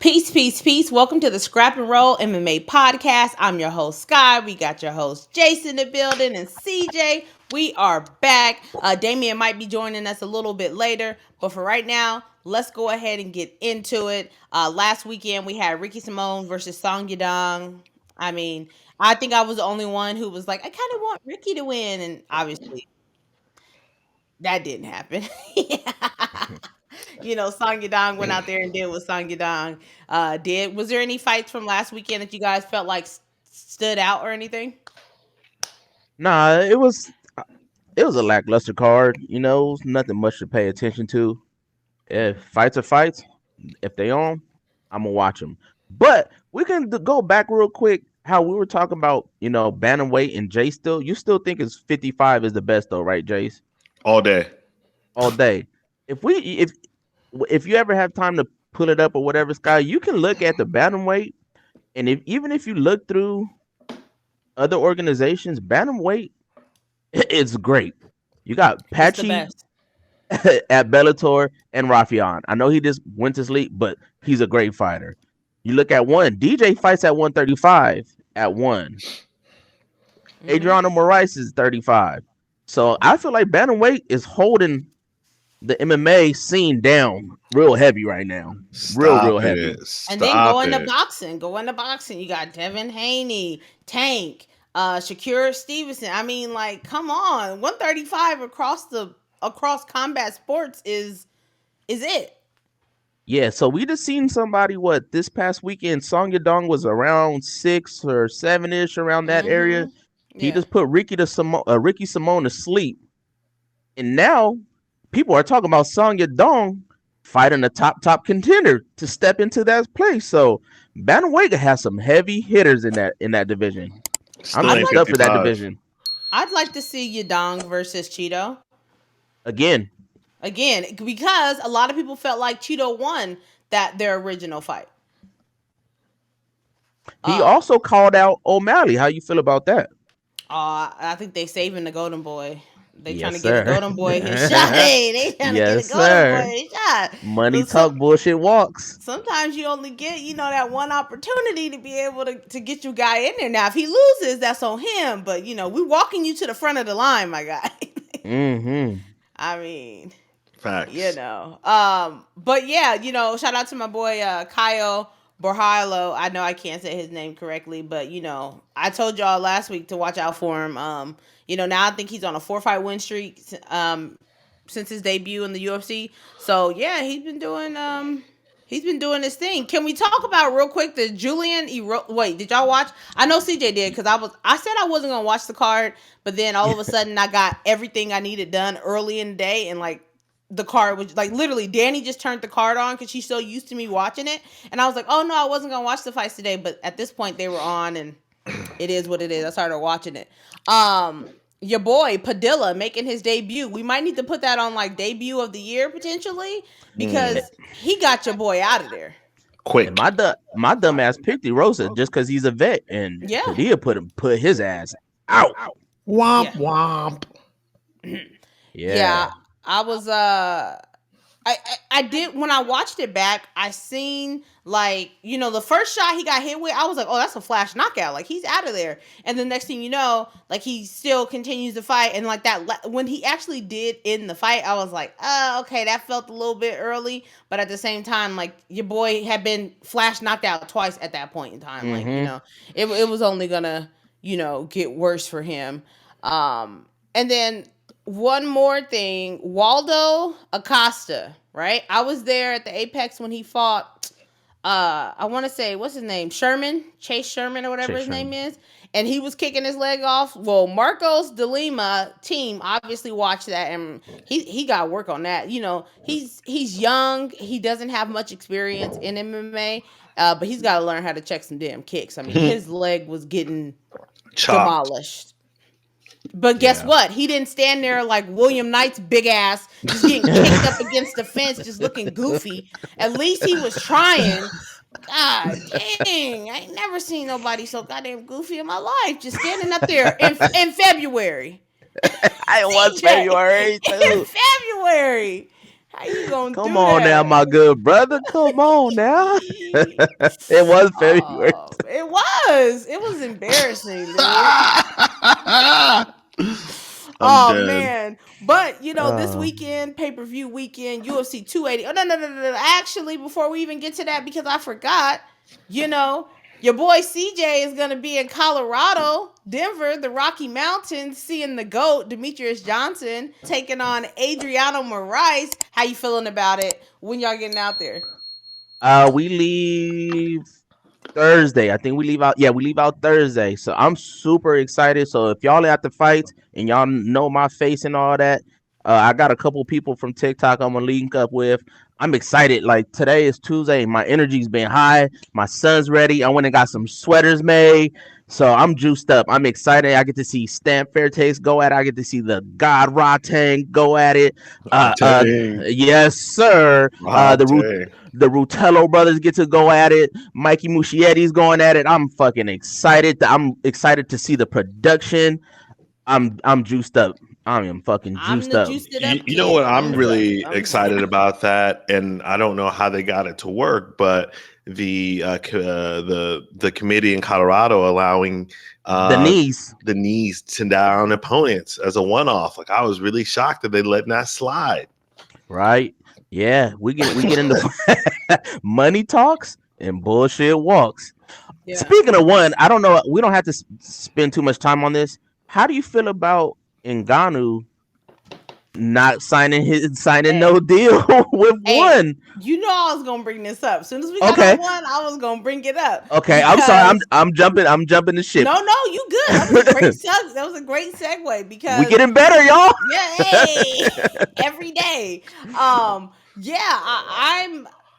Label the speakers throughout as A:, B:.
A: Peace, peace, peace. Welcome to the Scrap and Roll MMA podcast. I'm your host, Sky. We got your host, Jason, in the building, and CJ. We are back. Damian might be joining us a little bit later, but for right now, let's go ahead and get into it. Last weekend, we had Ricky Simone versus Song Yadong. I mean, I think I was the only one who was like, I kind of want Ricky to win, and obviously, that didn't happen. Song Yadong went out there and did what Song Yadong did. Was there any fights from last weekend that you guys felt like stood out or anything?
B: Nah, it was a lackluster card. Nothing much to pay attention to. If fights are fights, if they on, I'm gonna watch them. But we can go back real quick. How we were talking about, bantamweight and Jace. You still think it's 55 is the best though, right, Jace?
C: All day.
B: If you ever have time to pull it up or whatever, Sky, you can look at the bantamweight, and even if you look through other organizations, bantamweight is great. You got Patchy at Bellator and Rafion. I know he just went to sleep, but he's a great fighter. You look at one, DJ fights at 135 at one. Adriano Moraes is 35. So I feel like bantamweight is holding the MMA scene down real heavy right now. Real heavy.
A: And then go into boxing. You got Devin Haney, Tank, Shakur Stevenson. I mean, like, come on. 135 across combat sports is it.
B: Yeah, so we just seen somebody, this past weekend, Song Yadong was around 6 or 7-ish around that area. He just put Ricky Simone to sleep. And now people are talking about Song Yadong fighting a top contender to step into that place. So bantamweight has some heavy hitters in that division. I'm hyped up for that division.
A: I'd like to see Yadong versus Cheeto.
B: Again,
A: because a lot of people felt like Cheeto won their original fight.
B: He also called out O'Malley. How you feel about that?
A: I think they saving the Golden Boy. They trying to
B: sir.
A: get the Golden Boy his shot. Hey, they trying to get the Golden Boy his shot.
B: Money talk, bullshit walks.
A: Sometimes you only get, that one opportunity to be able to get your guy in there. Now, if he loses, that's on him. But, we walking you to the front of the line, my guy. I mean,
C: facts.
A: But yeah, shout out to my boy Kyle Borjalo. I know I can't say his name correctly, but I told y'all last week to watch out for him. Now I think he's on a 4-fight win streak since his debut in the UFC. So yeah, he's been doing his thing. Can we talk about real quick the Julian? Wait, did y'all watch? I know CJ did because I said I wasn't gonna watch the card, but then all of a sudden I got everything I needed done early in the day, and like the card was like literally Danny just turned the card on because she's so used to me watching it, and I was like, oh no, I wasn't gonna watch the fights today, but at this point they were on, and it is what it is. I started watching it. Your boy Padilla making his debut. We might need to put that on like debut of the year potentially because he got your boy out of there
B: quick. And my dumb ass picked Rosa just because he's a vet, and Padilla put his ass out.
C: Womp womp.
A: Yeah. I was I did when I watched it back, I seen like, the first shot he got hit with, I was like, oh, that's a flash knockout. Like he's out of there. And the next thing you know, like he still continues to fight. And like that, when he actually did end the fight, I was like, oh, okay, that felt a little bit early. But at the same time, like your boy had been flash knocked out twice at that point in time. Like, it was only gonna, get worse for him. And then one more thing, Waldo Acosta, right? I was there at the Apex when he fought, I want to say, what's his name? Chase Sherman or whatever his name is. And he was kicking his leg off. Well, Marcos de Lima team obviously watched that, and he got work on that. He's young. He doesn't have much experience in MMA, but he's got to learn how to check some damn kicks. I mean, his leg was getting demolished. But guess what? He didn't stand there like William Knight's big ass, just getting kicked up against the fence, just looking goofy. At least he was trying. God dang, I ain't never seen nobody so goddamn goofy in my life. Just standing up there in February.
B: I was February too.
A: In February. How you gonna
B: Come
A: do
B: on now,
A: that?
B: my good brother. Come on now. It was February.
A: It was. It was embarrassing, dude.
C: I'm
A: Oh
C: dead.
A: man. But you know, this
B: Oh.
A: weekend, pay-per-view weekend, UFC 280. Oh no. Actually, before we even get to that, because I forgot, you know, your boy CJ is gonna be in Colorado, Denver, the Rocky Mountains, seeing the GOAT, Demetrius Johnson, taking on Adriano Moraes. How you feeling about it? When y'all getting out there?
B: We leave Thursday. I think we leave out. Yeah, we leave out Thursday. So I'm super excited. So if y'all at the fights and y'all know my face and all that, I got a couple people from TikTok I'm gonna link up with. I'm excited. Like today is Tuesday. My energy's been high. My son's ready. I went and got some sweaters made. So I'm juiced up. I'm excited. I get to see Stamp Fairtaste go at it. I get to see the God Rotang go at it.
C: Rotang.
B: Yes, sir.
C: Rotang.
B: The Rutello brothers get to go at it. Mikey Muschietti's going at it. I'm fucking excited. I'm excited to see the production. I'm juiced up. I am fucking juiced up.
C: You know what? I'm really excited about that, and I don't know how they got it to work, but the committee in Colorado allowing
B: the knees
C: to down opponents as a one-off. Like I was really shocked that they letting that slide.
B: Right? Yeah, we get into money talks and bullshit walks. Yeah. Speaking of one, I don't know. We don't have to spend too much time on this. How do you feel about Ngannou not signing no deal with one?
A: You know I was gonna bring this up. As soon as we got on one, I was gonna bring it up.
B: Okay, I'm sorry. I'm jumping the ship.
A: No, you good. That was a great that was a great segue because
B: we getting better, y'all.
A: Yeah, hey, every day. I'm.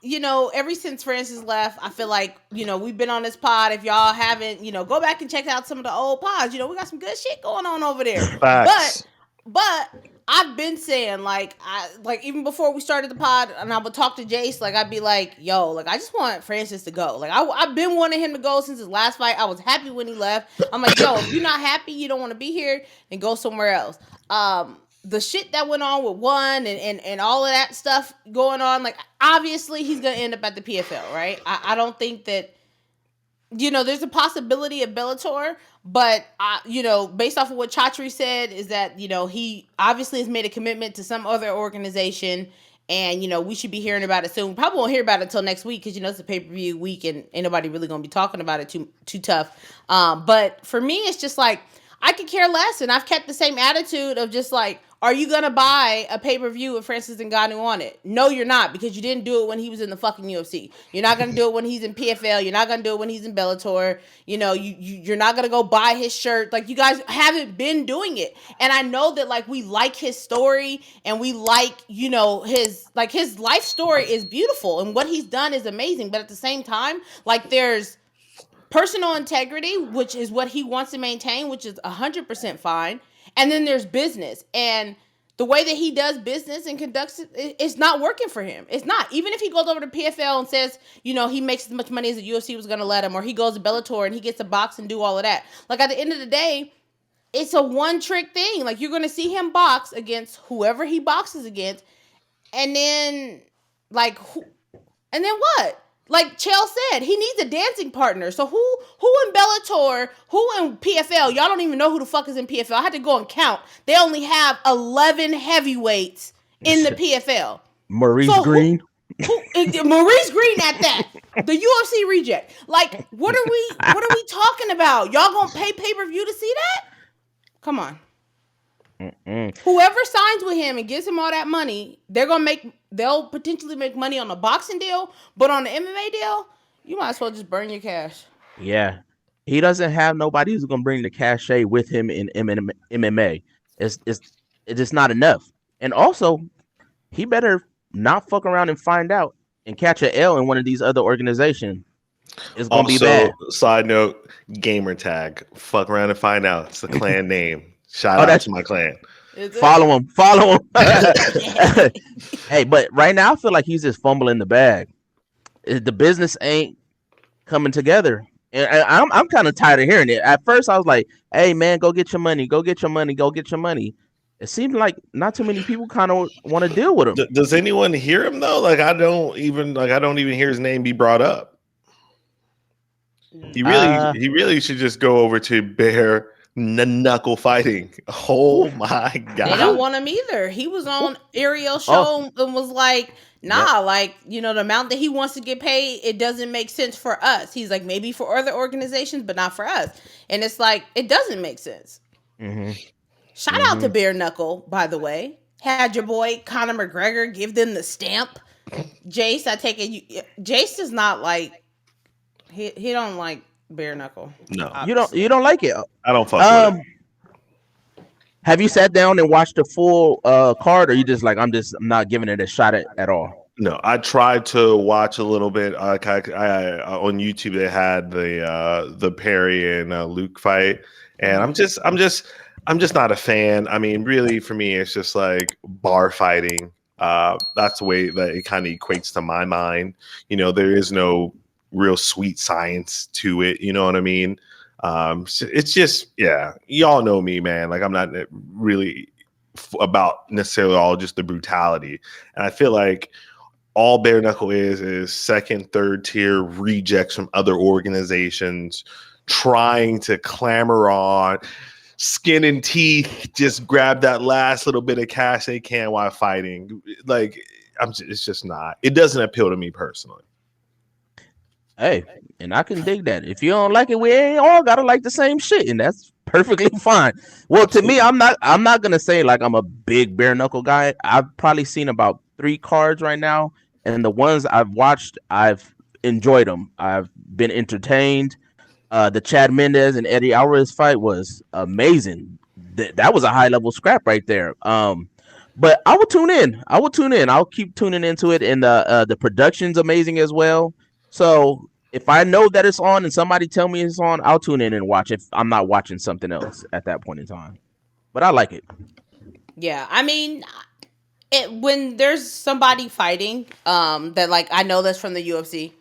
A: You know, ever since Francis left, I feel like, you know, we've been on this pod. If y'all haven't, you know, go back and check out some of the old pods. You know, we got some good shit going on over there.
C: Facts.
A: But I've been saying, like, even before we started the pod, and I would talk to Jace, like, I'd be like, yo, like, I just want Francis to go. Like, I've been wanting him to go since his last fight. I was happy when he left. I'm like, yo, if you're not happy, you don't want to be here, then go somewhere else. The shit that went on with one and all of that stuff going on, like, obviously he's going to end up at the PFL, right? I don't think that, you know, there's a possibility of Bellator, but, you know, based off of what Chatri said is that, you know, he obviously has made a commitment to some other organization and, you know, we should be hearing about it soon. Probably won't hear about it until next week because, you know, it's a pay-per-view week and ain't nobody really going to be talking about it too tough. But for me, it's just like, I could care less, and I've kept the same attitude of just like, are you going to buy a pay-per-view with Francis Ngannou on it? No, you're not, because you didn't do it when he was in the fucking UFC. You're not going to do it when he's in PFL. You're not going to do it when he's in Bellator. You know, you're not going to go buy his shirt. Like, you guys haven't been doing it. And I know that, like, we like his story, and we like, you know, his life story is beautiful, and what he's done is amazing. But at the same time, like, there's personal integrity, which is what he wants to maintain, which is 100% fine. And then there's business. And the way that he does business and conducts it, it's not working for him. It's not. Even if he goes over to PFL and says, you know, he makes as much money as the UFC was going to let him, or he goes to Bellator and he gets to box and do all of that. Like, at the end of the day, it's a one-trick thing. Like, you're going to see him box against whoever he boxes against. And then, like, and then what? Like Chael said, he needs a dancing partner. So who in Bellator, who in PFL? Y'all don't even know who the fuck is in PFL. I had to go and count. They only have 11 heavyweights in the PFL.
B: Maurice Green.
A: Maurice Green at that. The UFC reject. Like, what are we talking about? Y'all gonna pay pay-per-view to see that? Come on. Whoever signs with him and gives him all that money, they'll potentially make money on a boxing deal, but on the MMA deal, you might as well just burn your cash.
B: Yeah. He doesn't have nobody who's gonna bring the cachet with him in MMA. It's just not enough. And also, he better not fuck around and find out and catch an L in one of these other organizations. It's gonna be bad.
C: Side note, gamer tag. Fuck around and find out. It's the clan name. Shout out to my clan.
B: Follow him. Hey, but right now I feel like he's just fumbling the bag. The business ain't coming together. And I'm kind of tired of hearing it. At first I was like, hey man, go get your money. it seems like not too many people kind of want to deal with him.
C: Does anyone hear him though? Like I don't even hear his name be brought up. He really should just go over to Bare Knuckle Fighting. Oh my god!
A: They don't want him either. He was on Ariel's show and was like, "Nah, like the amount that he wants to get paid, it doesn't make sense for us." He's like, maybe for other organizations, but not for us. And it's like it doesn't make sense.
B: Mm-hmm.
A: Shout out to Bare Knuckle, by the way. Had your boy Conor McGregor give them the stamp. Jace, I take it. Jace does not like. He don't like Bare Knuckle.
C: No,
A: obviously.
B: You don't like it.
C: I don't fuck with it.
B: Have you sat down and watched the full card, or you just like I'm not giving it a shot at all?
C: No, I tried to watch a little bit. I on YouTube they had the Perry and Luke fight, and I'm just not a fan. I mean, really, for me, it's just like bar fighting. That's the way that it kind of equates to my mind. There is no real sweet science to it. You know what I mean? It's just, yeah, y'all know me, man. Like I'm not really about necessarily all just the brutality. And I feel like all Bare Knuckle is second, third tier rejects from other organizations trying to clamor on skin and teeth, just grab that last little bit of cash they can while fighting. Like it's just not. It doesn't appeal to me personally.
B: Hey, and I can dig that. If you don't like it, we ain't all gotta like the same shit, and that's perfectly fine. Well, to me, I'm not gonna say like I'm a big Bare Knuckle guy. I've probably seen about 3 cards right now, and the ones I've watched, I've enjoyed them. I've been entertained. The Chad Mendez and Eddie Alvarez fight was amazing. That was a high level scrap right there. But I will tune in. I'll keep tuning into it, and the production's amazing as well. So if I know that it's on and somebody tell me it's on, I'll tune in and watch if I'm not watching something else at that point in time. But I like it.
A: Yeah, I mean, when there's somebody fighting that like I know that's from the UFC,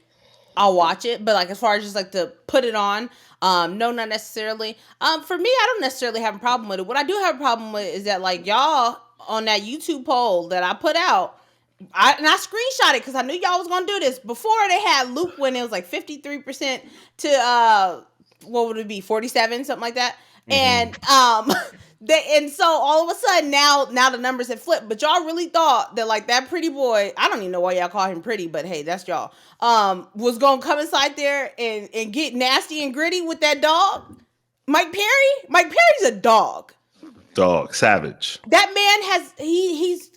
A: I'll watch it. But like as far as just like to put it on, no, not necessarily. For me, I don't necessarily have a problem with it. What I do have a problem with is that like y'all on that YouTube poll that I put out. I screenshot it because I knew y'all was gonna do this before they had Luke when it was like 53% to what would it be 47 something like that, and and so all of a sudden now the numbers have flipped. But y'all really thought that like that pretty boy, I don't even know why y'all call him pretty, but hey, that's y'all, was gonna come inside there and get nasty and gritty with that dog, Mike Perry. Mike Perry's a dog,
C: savage.
A: That man has he's.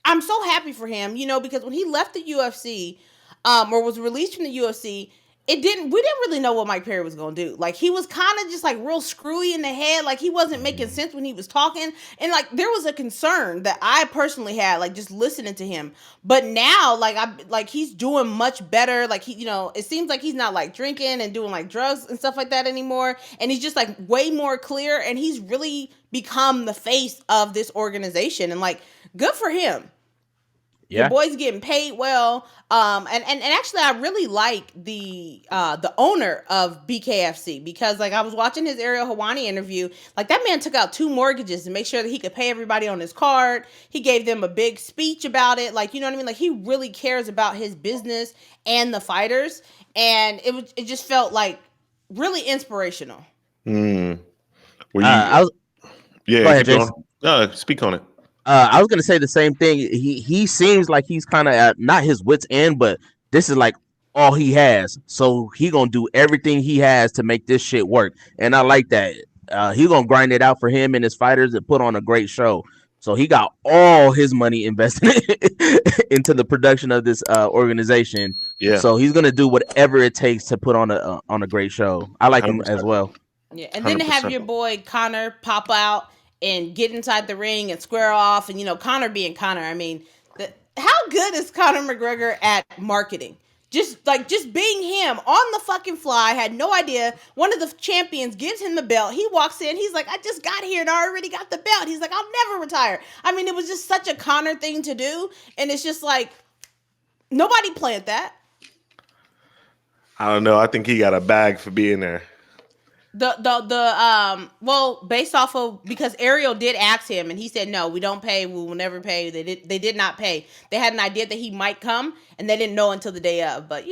A: I'm so happy for him, because when he left the UFC, or was released from the UFC, we didn't really know what Mike Perry was going to do. Like, he was kind of just like real screwy in the head. Like, he wasn't making sense when he was talking. And like, there was a concern that I personally had, like just listening to him. But now, like he's doing much better. Like he, it seems like he's not like drinking and doing like drugs and stuff like that anymore. And he's just like way more clear. And he's really become the face of this organization. And like, good for him. Yeah. The boy's getting paid well. And actually I really like the owner of BKFC because like I was watching his Ariel Helwani interview. Like that man took out 2 mortgages to make sure that he could pay everybody on his card. He gave them a big speech about it. Like, you know what I mean? Like he really cares about his business and the fighters. And it just felt like really inspirational.
C: Well, speak on it.
B: I was gonna say the same thing. He seems like he's kind of at not his wit's end, but this is like all he has. So he gonna do everything he has to make this shit work, and I like that. He gonna grind it out for him and his fighters and put on a great show. So he got all his money invested into the production of this organization. Yeah. So he's gonna do whatever it takes to put on a great show. I like 100%. Him as well.
A: Yeah, and then to have your boy Conor pop out and get inside the ring and square off, and Conor being Conor. I mean, how good is Conor McGregor at marketing? Just being him on the fucking fly. Had no idea. One of the champions gives him the belt. He walks in. He's like, I just got here and I already got the belt. He's like, I'll never retire. I mean, it was just such a Conor thing to do, and it's just like nobody planned that.
C: I don't know. I think he got a bag for being there.
A: Well, based off of, because Ariel did ask him and he said no, we don't pay, we will never pay. They did not pay. They had an idea that he might come and they didn't know until the day of, but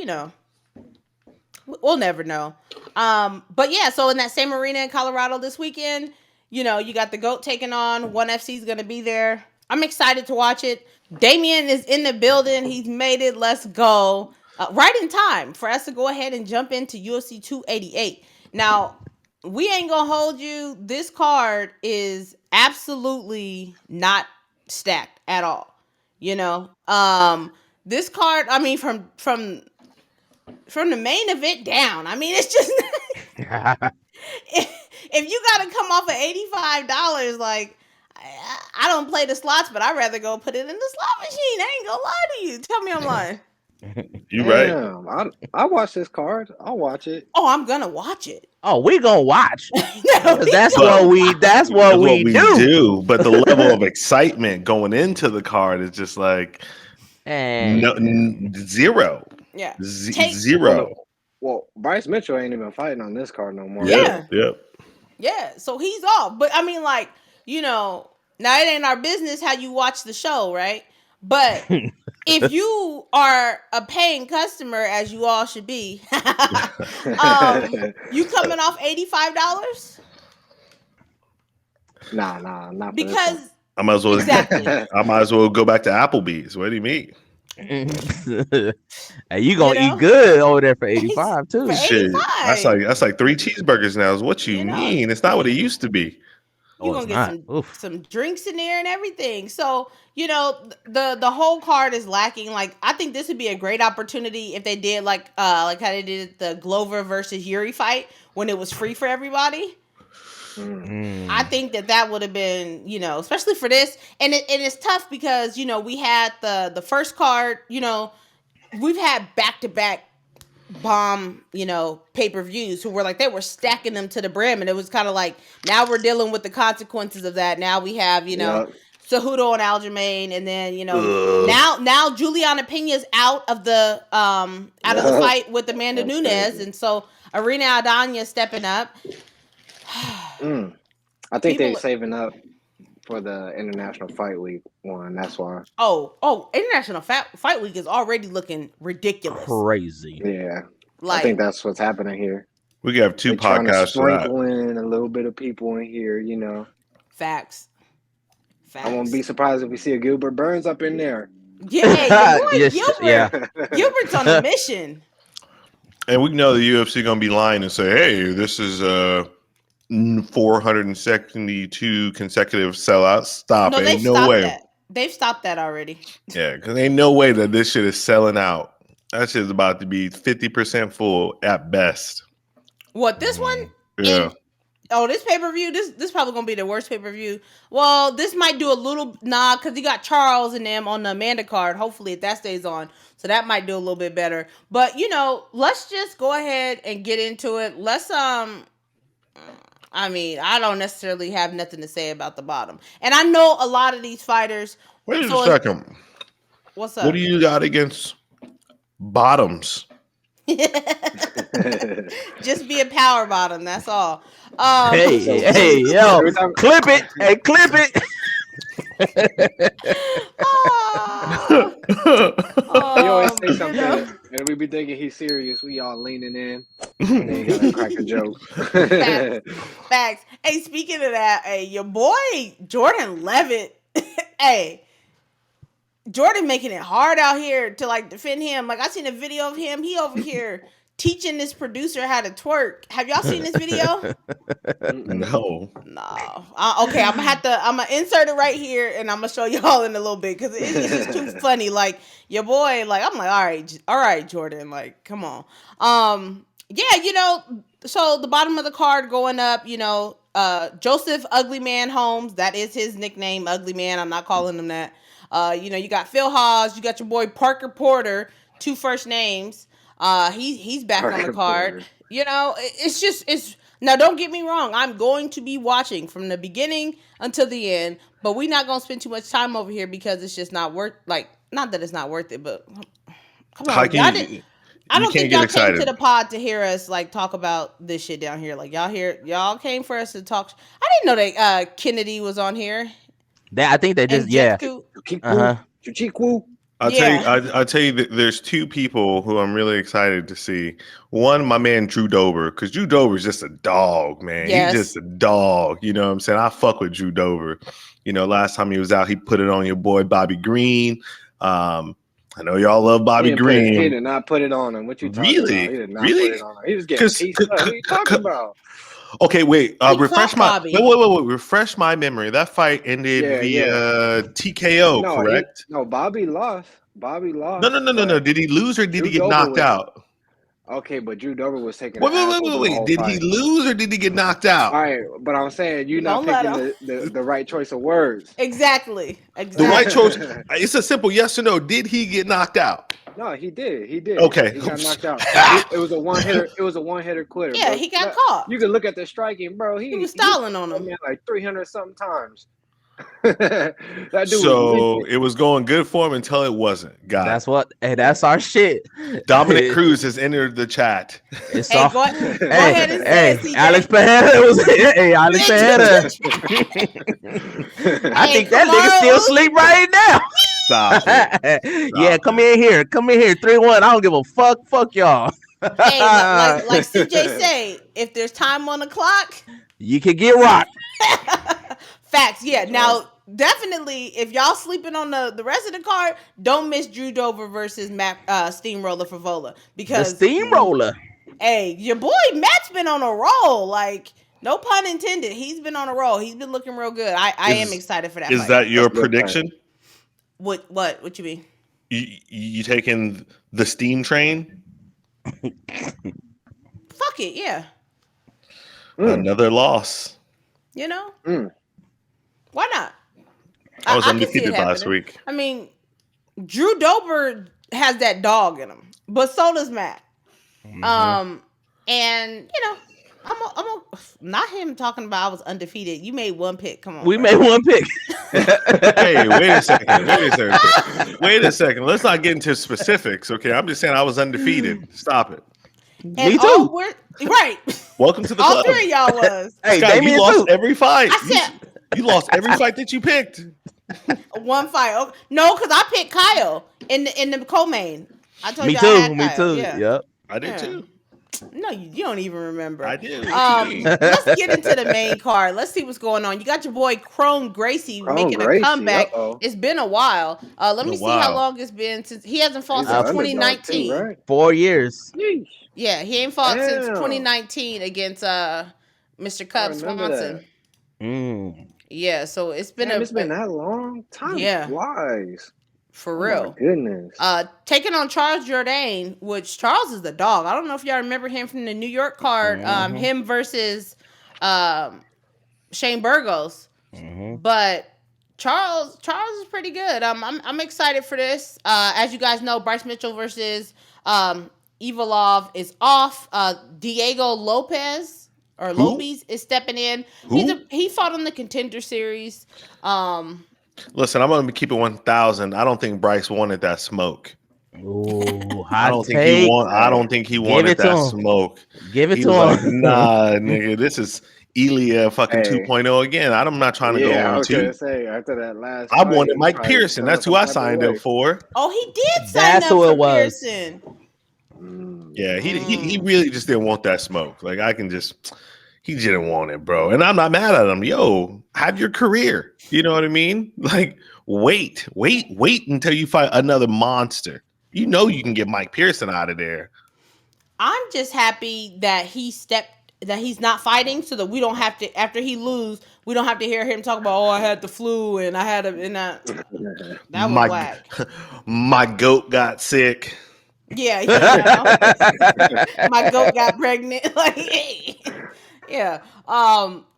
A: we'll never know. But yeah, so in that same arena in Colorado this weekend, you got the GOAT taking on ONE FC is going to be there. I'm excited to watch it. Damien is in the building. He's made it. Let's go. Right in time for us to go ahead and jump into UFC 288. Now, we ain't going to hold you. This card is absolutely not stacked at all. This card, I mean, from the main event down, I mean, it's just if you got to come off of $85, like, I don't play the slots, but I'd rather go put it in the slot machine. I ain't gonna lie to you. Tell me I'm lying.
C: You right.
D: I watch this card. I'll watch it.
A: Oh, I'm gonna watch it.
B: Oh, we gonna watch. That's
C: But-
B: what we do.
C: But the level of excitement going into the card is just like zero.
A: Yeah.
C: Zero.
D: Well, Bryce Mitchell ain't even fighting on this card no more.
A: Yeah.
C: Yep.
A: Yeah. So he's off. But I mean, like, now it ain't our business how you watch the show, right? But if you are a paying customer, as you all should be, you coming off $85?
D: Nah, not
A: Because
C: I might as well.
A: exactly.
C: I might as well go back to Applebee's. What do you mean?
B: Hey, you gonna eat good over there for 85 too.
A: For
C: Shit,
A: 85.
C: that's like 3 cheeseburgers now. Is what you mean? It's not what it used to be.
A: You're
B: Oh,
A: gonna
B: it's
A: get some drinks in there and everything. So, the whole card is lacking. Like, I think this would be a great opportunity if they did like how they did the Glover versus Yuri fight when it was free for everybody. I think that would have been, especially for this. And it's tough because, we had the first card, we've had back-to-back bomb, pay-per-views who were like, they were stacking them to the brim. And it was kind of like, now we're dealing with the consequences of that. Now we have, Cejudo and Aljamain. And then, now Juliana Pena's out of the fight with Amanda Nunes.
D: Crazy.
A: And so Irina Aldana stepping up.
D: I think they're saving up for the International Fight Week one. That's why.
A: Oh! International Fight Week is already looking ridiculous.
B: Crazy.
D: Yeah,
A: Like,
D: I think that's what's happening here.
C: We could have 2
D: They're trying to
C: podcasts for that.
D: sprinkle in a little bit of people in here.
A: facts.
D: I won't be surprised if we see a Gilbert Burns up in there.
A: Yeah, your boy
B: Yes,
A: Gilbert.
B: yeah.
A: Gilbert's on a mission.
C: And we know the UFC gonna be lying and say, "Hey, this is 472 consecutive sellouts." Stop!
A: No,
C: Ain't no way.
A: that. They've stopped that already.
C: Yeah, because ain't no way that this shit is selling out. That shit is about to be 50% full at best.
A: What, this one?
C: Yeah.
A: This pay-per-view, this probably gonna be the worst pay-per-view. Well, this might do a little because you got Charles and them on the Amanda card. Hopefully if that stays on. So that might do a little bit better. But let's just go ahead and get into it. Let's I mean, I don't necessarily have nothing to say about the bottom. And I know a lot of these fighters.
C: Wait a second.
A: What's up?
C: What do you got against bottoms?
A: Just be a power bottom, that's all.
B: Hey, yo, clip it. Hey, clip it.
D: He always say something, and we be thinking he's serious. We all leaning in, and then he gotta crack a joke.
A: Facts. Hey, speaking of that, hey, your boy Jordan Levitt, hey, Jordan making it hard out here to like defend him. Like, I seen a video of him. He over here teaching this producer how to twerk. Have y'all seen this video?
C: No.
A: No. Okay, I'm gonna insert it right here, and I'm gonna show y'all in a little bit because it's just too funny. Like, your boy, like, I'm like, all right, Jordan, like, come on. Yeah, so the bottom of the card going up, Joseph Ugly Man Holmes, that is his nickname, Ugly Man. I'm not calling him that. You got Phil Hawes, you got your boy Parker Porter, 2 first names. He's back on the card. It's now, don't get me wrong. I'm going to be watching from the beginning until the end, but we're not going to spend too much time over here because it's just not worth, like, not that it's not worth it, but come on. I don't think
C: get
A: y'all
C: excited.
A: came to the pod to hear us like talk about this shit down here. Like y'all came for us to talk. I didn't know that Kennedy was on here.
B: I think they just
D: Chiquiku.
C: I'll tell you that there's two people who I'm really excited to see. One, my man Drew Dober, because Drew Dober is just a dog, man.
A: Yes.
C: He's just a dog. You know what I'm saying? I fuck with Drew Dober. You know, last time he was out, he put it on your boy Bobby Green. I know y'all love Bobby Green.
D: He did not put it on him. What you talking about? He did not put it on him. He was getting pieced up. What are you talking about?
C: Okay, wait. Refresh my memory. That fight ended via TKO, correct?
D: Bobby lost. No.
C: Did he lose or did he get knocked out?
D: Okay, but Drew Dober was taking.
C: Wait. Did he lose or did he get knocked out?
D: All right, but I'm saying you're not picking the right choice of words.
A: Exactly.
C: The right choice. It's a simple yes or no. Did he get knocked out?
D: No, he did.
C: Okay.
D: He got knocked out. It was a one hitter. It was a one hitter quitter.
A: Yeah,
D: bro.
A: he got caught.
D: You can look at the striking, bro. He
A: was stalling on him
D: like 300 something times. That dude
C: it was going good for him until it wasn't.
B: That's our shit.
C: Dominic Cruz has entered the chat.
B: It's
A: go ahead and say it, CJ.
B: Alex Pereira was Alex Pereira. I think that nigga still asleep right now.
C: Stop it.
B: Yeah, come in here. 3-1. I don't give a fuck. Fuck y'all.
A: Hey, like CJ say, if there's time on the clock,
B: you can get rocked.
A: Facts, yeah. Now, definitely, if y'all sleeping on the rest of the card, don't miss Drew Dober versus Steamroller Favola. Because
B: the Steamroller.
A: Hey, your boy Matt's been on a roll. Like, no pun intended. He's been on a roll. He's been looking real good. I am excited for that.
C: Is
A: fight.
C: that your prediction?
A: What you mean?
C: You taking the steam train?
A: Fuck it, yeah.
C: Another loss.
A: You know? Why not?
C: I was undefeated last week.
A: I mean, Drew Dober has that dog in him, but so does Matt. And you know, I'm not him talking about I was undefeated. You made one pick. Come on,
B: we made one pick.
C: Hey, wait a second. Let's not get into specifics, okay? I'm just saying I was undefeated. Stop it.
A: And
B: me too.
A: Right.
C: Welcome to the
A: all
C: club.
A: All three of y'all was.
C: Hey, Scott, you lost every fight.
A: I said
C: you lost every fight that you picked.
A: One fight. Oh, no, because I picked Kyle in the co-main. I told you.
B: Me too.
A: Yeah.
B: Yep.
C: I did too.
A: No, you don't even remember.
C: I did.
A: Let's get into the main card. Let's see what's going on. You got your boy Crone Gracie making a comeback. It's been a while. Let me see how long it's been since he hasn't fought since 2019.
D: Right?
B: 4 years.
A: Yeah, he ain't fought since 2019 against Mr. Cub Swanson. Yeah, so it's been
D: it's been that long. Time flies.
A: For real.
D: Oh my goodness.
A: Taking on Charles Jourdain, which Charles is the dog. I don't know if y'all remember him from the New York card. Him versus Shane Burgos. But Charles is pretty good. I'm excited for this. As you guys know, Bryce Mitchell versus Ivalov is off. Diego Lopez is stepping in. He fought on the Contender Series.
C: Listen, I'm going to keep it 1,000. I don't think Bryce wanted that smoke.
B: Ooh,
C: I don't think he wanted that smoke.
B: Give it to him.
C: Nah, nigga, this is Elia fucking 2.0 again. I'm not trying to go on
D: I was
C: two.
D: gonna say after that last.
C: I wanted Mike Pearson. That's who I signed up for.
A: Oh, he did sign up for Pearson.
C: Yeah, he really just didn't want that smoke. Like he didn't want it, bro. And I'm not mad at him. Yo, have your career. You know what I mean? Like, wait until you fight another monster. You know you can get Mike Pearson out of there.
A: I'm just happy that he's not fighting, so that we don't have to, after he lose, we don't have to hear him talk about, I had the flu and I had that was whack.
C: My goat got sick.
A: Yeah, my goat got pregnant. Like, hey. Yeah.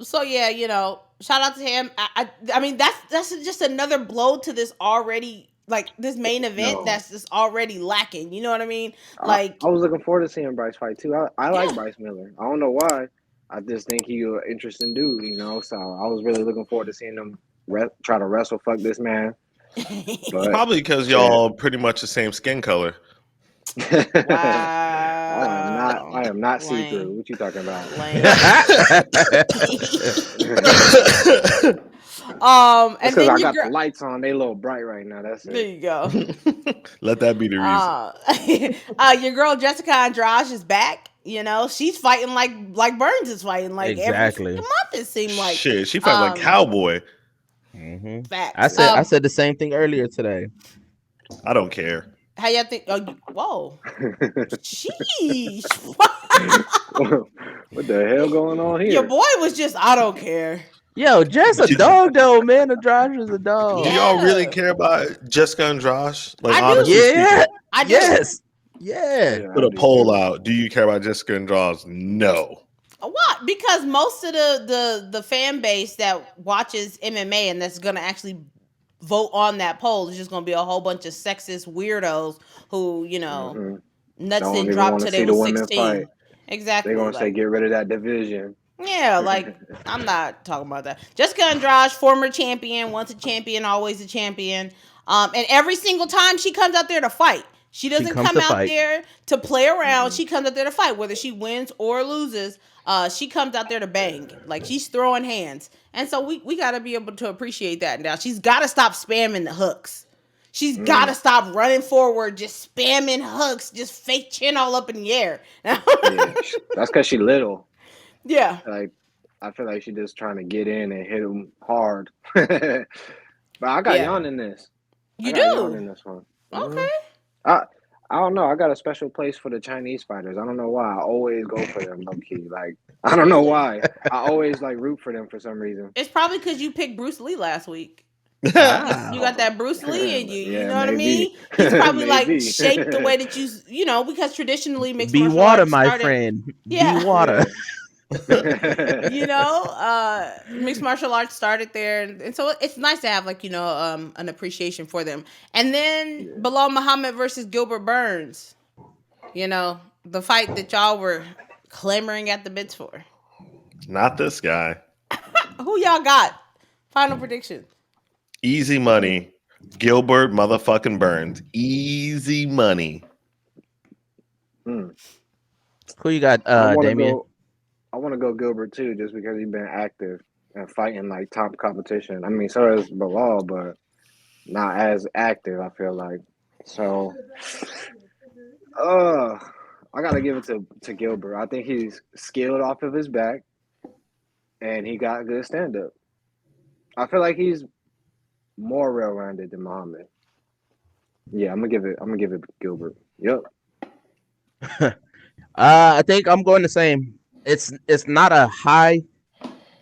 A: So yeah, you know, shout out to him. I mean, that's just another blow to this already, like, this main event that's just already lacking. You know what I mean? Like,
D: I was looking forward to seeing Bryce fight too. I like Bryce Miller. I don't know why. I just think he's an interesting dude, you know. So I was really looking forward to seeing him try to wrestle fuck this man. But,
C: probably because y'all pretty much the same skin color.
A: Wow.
D: I am not see through.
A: Lame.
D: What you talking about?
A: Lame.
D: That's
A: And
D: because
A: then
D: I
A: your
D: got
A: girl.
D: the lights on. They a little bright right now. That's
A: There
D: it.
A: you go.
C: Let that be the reason.
A: Your girl Jessica Andrade is back. You know, she's fighting like Burns is fighting like every
B: Exactly.
A: month. It seemed like
C: Shit, she fights like cowboy.
A: facts.
B: I said the same thing earlier today.
C: I don't care.
A: How y'all think? Whoa, sheesh!
D: What the hell going on here?
A: Your boy was just I don't care.
B: Yo, Jess a dog though, man. The Josh is a dog.
C: Do y'all really
A: Yeah.
C: care about Jessica and Josh? Like,
A: I do.
C: honestly
B: Yeah.
C: speaking,
A: I do.
B: Yes. Yeah.
D: Yeah,
C: put
D: I
C: a
D: do
C: poll
D: too.
C: out. Do you care about Jessica and Josh? No.
A: What? Because most of the fan base that watches MMA and that's gonna actually vote on that poll is just gonna be a whole bunch of sexist weirdos who, you know, nuts
D: Don't
A: didn't
D: even
A: drop
D: wanna
A: till
D: see
A: they
D: the
A: was
D: women
A: 16.
D: fight.
A: Exactly.
D: They're gonna say get rid of that division.
A: Yeah, like I'm not talking about that. Jessica Andrade, former champion, once a champion, always a champion. And every single time she comes out there to fight, she doesn't
B: comes
A: come
B: to
A: out
B: fight.
A: there to play around. She comes out there to fight, whether she wins or loses. She comes out there to bang, like she's throwing hands, and so we got to be able to appreciate that. Now she's got to stop spamming the hooks. She's got to stop running forward, just spamming hooks, just fake chin all up in the air.
D: Yeah, that's because she little.
A: Yeah.
D: Like I feel like she just trying to get in and hit them hard. But I got Yon in this.
A: You
D: I got Yon
A: do?
D: in this one.
A: Okay.
D: I don't know. I got a special place for the Chinese fighters. I don't know why. I always go for them, low key. Like I don't know why. I always like root for them for some reason.
A: It's probably because you picked Bruce Lee last week.
B: Wow.
A: You got that Bruce Lee in you. You
D: Yeah,
A: know what I
D: maybe.
A: mean? He's probably like
D: Maybe.
A: shaped the way that you know, because traditionally mixed
B: Be
A: martial
B: water,
A: arts
B: my
A: started,
B: friend.
A: Yeah.
B: Be water.
A: you know, mixed martial arts started there, and so it's nice to have like, you know, an appreciation for them. And then Belal Muhammad versus Gilbert Burns. You know, the fight that y'all were clamoring at the bits for.
C: Not this guy.
A: Who y'all got? Final prediction.
C: Easy money. Gilbert motherfucking Burns. Easy money.
B: Who you got,
D: I
B: Damien?
D: want to go Gilbert too, just because he's been active and fighting like top competition. I mean, so is Belal, but not as active. I feel like so. I gotta give it to Gilbert. I think he's skilled off of his back, and he got good stand up. I feel like he's more well rounded than Muhammad. Yeah, I'm gonna give it Gilbert. Yep.
B: I think I'm going the same. It's not a high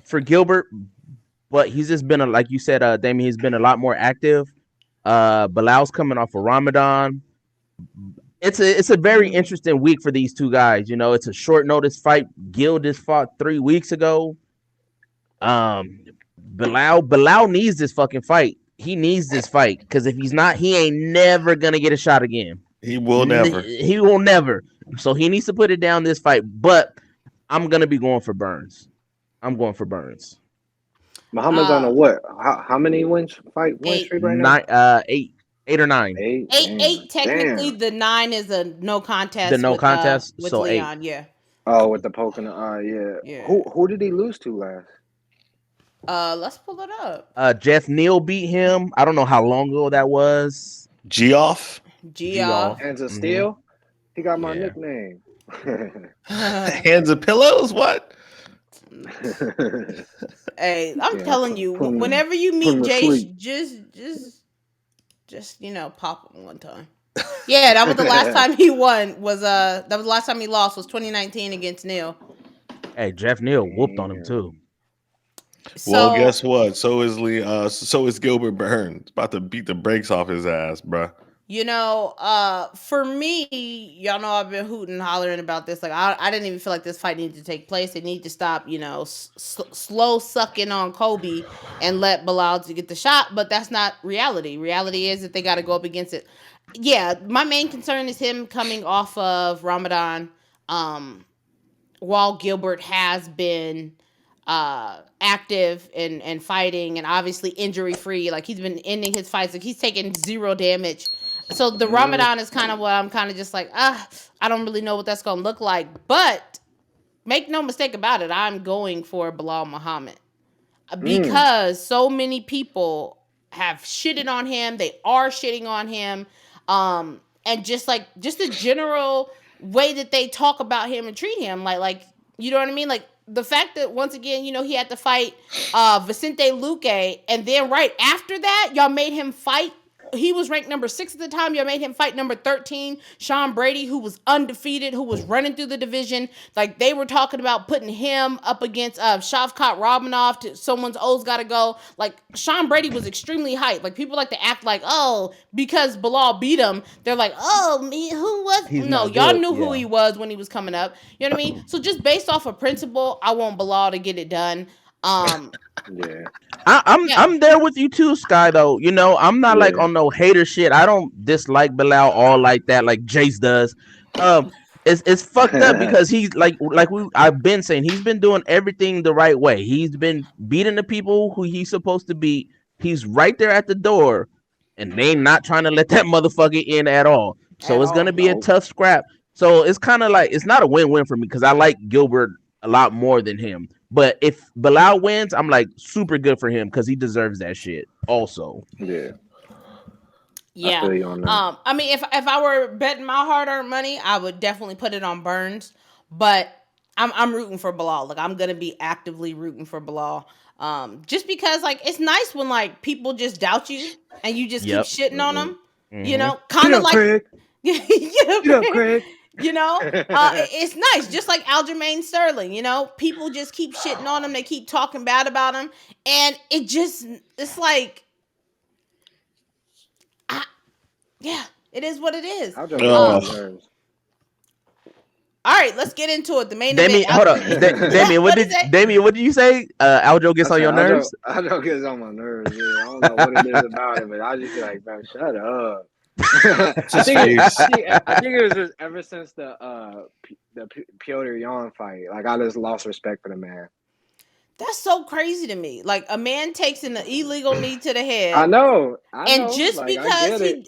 B: for Gilbert, but he's just been like you said, Damien. He's been a lot more active. Bilal's coming off of Ramadan. It's a very interesting week for these two guys. You know, it's a short notice fight. Gil just fought 3 weeks ago. Belal needs this fucking fight. He needs this fight because if he's not, he ain't never gonna get a shot again.
C: He will never.
B: He will never. So he needs to put it down this fight. But I'm gonna be going for Burns. I'm going for Burns.
D: Muhammad's on a what? How many wins win streak right now?
B: 8 or 9.
A: Eight. Technically, the 9 is a no contest.
B: The no contest,
A: with
B: so
A: Leon.
B: 8.
A: Yeah.
D: Oh, with the poking. Yeah. Who did he lose to last?
A: Let's pull it up.
B: Jeff Neal beat him. I don't know how long ago that was.
C: Geoff.
D: Hands of Steel. He got my nickname.
C: Hands of pillows. What?
A: Hey, I'm telling you, whenever you meet Jace, just you know, pop him one time. Yeah, that was the last time he won. That was the last time he lost was 2019 against Neal.
B: Hey, Jeff Neal whooped on him too.
C: Well, guess what? So is Lee. So is Gilbert Burns. About to beat the brakes off his ass, bruh.
A: You know, for me, y'all know I've been hooting and hollering about this. Like, I didn't even feel like this fight needed to take place. They need to stop, you know, slow sucking on Kobe and let Belal to get the shot. But that's not reality. Reality is that they got to go up against it. Yeah, my main concern is him coming off of Ramadan, while Gilbert has been active and fighting and obviously injury free. Like, he's been ending his fights. Like, he's taken 0 damage. So the Ramadan is kind of what I'm kind of just like, I don't really know what that's going to look like. But make no mistake about it, I'm going for Belal Muhammad. Because so many people have shitted on him. They are shitting on him. And just the general way that they talk about him and treat him. Like, you know what I mean? Like, the fact that, once again, you know, he had to fight Vicente Luque, and then right after that, y'all made him fight. He was ranked number 6 at the time. Y'all made him fight number 13, Sean Brady, who was undefeated, who was running through the division. Like, they were talking about putting him up against Shavkat Rakhmonov. To someone's O's got to go. Like, Sean Brady was extremely hyped. Like, people like to act like, oh, because Belal beat him, they're like, oh, who was? No, y'all knew who he was when he was coming up. You know what I mean? So just based off of principle, I want Belal to get it done.
D: Yeah.
B: I'm there with you too, Sky. Though, you know, I'm not like on no hater shit. I don't dislike Belal all like that, like Jace does. It's fucked up because he's I've been saying, he's been doing everything the right way. He's been beating the people who he's supposed to beat. He's right there at the door, and they not trying to let that motherfucker in at all. So it's gonna be a tough scrap. So it's kind of like, it's not a win-win for me because I like Gilbert a lot more than him. But if Belal wins, I'm like super good for him because he deserves that shit also.
D: Yeah.
A: I mean, if I were betting my hard-earned money, I would definitely put it on Burns. But I'm rooting for Belal. Like, I'm gonna be actively rooting for Belal. Just because, like, it's nice when, like, people just doubt you and you just keep shitting on them. You know, kind of like
D: Craig. Get up, Craig.
A: You know, it's nice. Just like Aljamain Sterling, you know, people just keep shitting on him. They keep talking bad about him. And it's like, it is what it is. All right, let's get into it. The main event.
B: Hold up. Damien, what did you say? Aljo gets on your nerves?
D: Aljo gets on my nerves, yeah. I don't know what it is about it, but I just be like, man, shut up. I think it was just ever since the Piotr Jan fight. Like, I just lost respect for the man.
A: That's so crazy to me. Like, a man takes an illegal knee to the head.
D: I know.
A: And just like, because I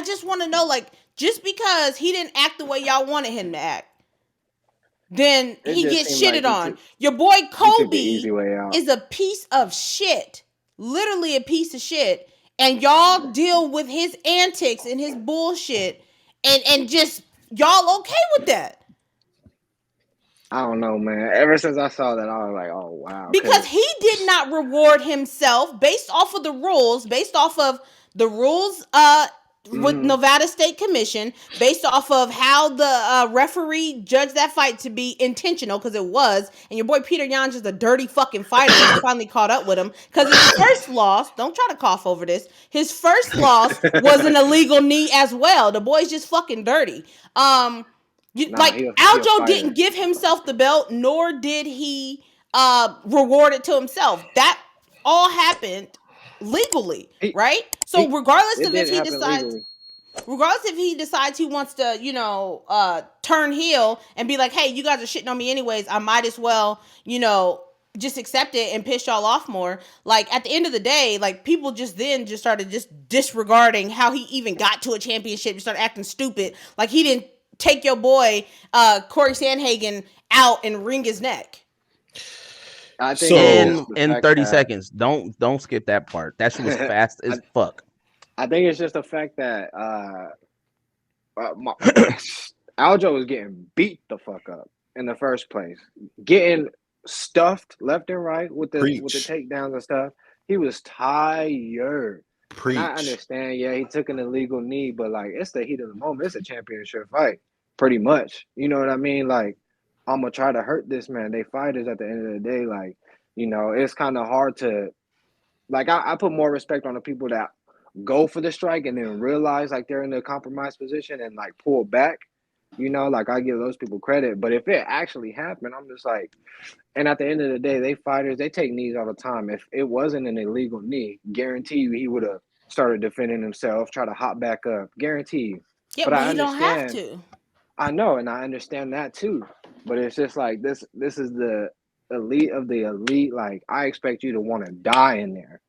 A: just want to know, like, just because he didn't act the way y'all wanted him to act, then he gets shitted on. Your boy Kobe is a piece of shit. Literally a piece of shit. And y'all deal with his antics and his bullshit, and just y'all okay with that?
D: I don't know, man. Ever since I saw that, I was like, oh, wow.
A: Because he did not reward himself based off of the rules with Nevada State Commission, based off of how the referee judged that fight to be intentional, because it was. And your boy Peter Yan's just a dirty fucking fighter. And finally caught up with him, because his first loss, don't try to cough over this, his first loss was an illegal knee as well. The boy's just fucking dirty. Aljo didn't give himself the belt, nor did he reward it to himself. That all happened legally, right? So regardless if he decides he wants to, you know, turn heel and be like, hey, you guys are shitting on me anyways, I might as well, you know, just accept it and piss y'all off more. Like, at the end of the day, like, people just started just disregarding how he even got to a championship and started acting stupid. Like, he didn't take your boy Corey Sandhagen out and wring his neck.
D: I think
B: in 30 seconds. Don't skip that part. That shit was fast as fuck.
D: I think it's just the fact that Aljo was getting beat the fuck up in the first place, getting stuffed left and right with the takedowns and stuff. He was tired. I understand, yeah, he took an illegal knee, but like, it's the heat of the moment. It's a championship fight, pretty much. You know what I mean? Like, I'm gonna try to hurt this man. They fighters at the end of the day. Like, you know, it's kind of hard to, like, I put more respect on the people that go for the strike and then realize like they're in a compromised position and like pull back. You know, like, I give those people credit. But if it actually happened, I'm just like, and at the end of the day, they fighters, they take knees all the time. If it wasn't an illegal knee, guarantee you he would have started defending himself, try to hop back up. Guarantee you.
A: Yeah, but you don't have to.
D: I know, and I understand that too. But it's just like, this is the elite of the elite. Like, I expect you to want to die in there.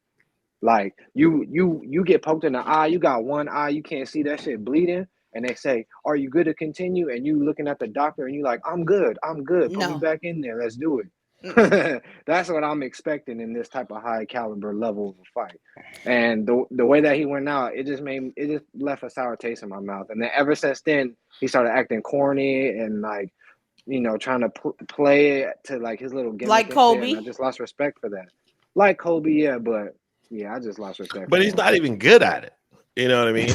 D: Like you get poked in the eye, you got one eye, you can't see that shit bleeding, and they say, "Are you good to continue?" And you looking at the doctor and you like, I'm good. Put me
A: No.
D: back in there. Let's do
A: Mm-mm.
D: it." That's what I'm expecting in this type of high caliber level of a fight. And the way that he went out, it just left a sour taste in my mouth. And then ever since then, he started acting corny and like, trying to play it to like his little gimmick
A: Like
D: and shit.
A: Kobe.
D: And I just lost respect for that. Like Kobe, yeah, but yeah, I just lost respect.
C: But
D: for
C: he's
D: him.
C: not even good at it. You know what I mean?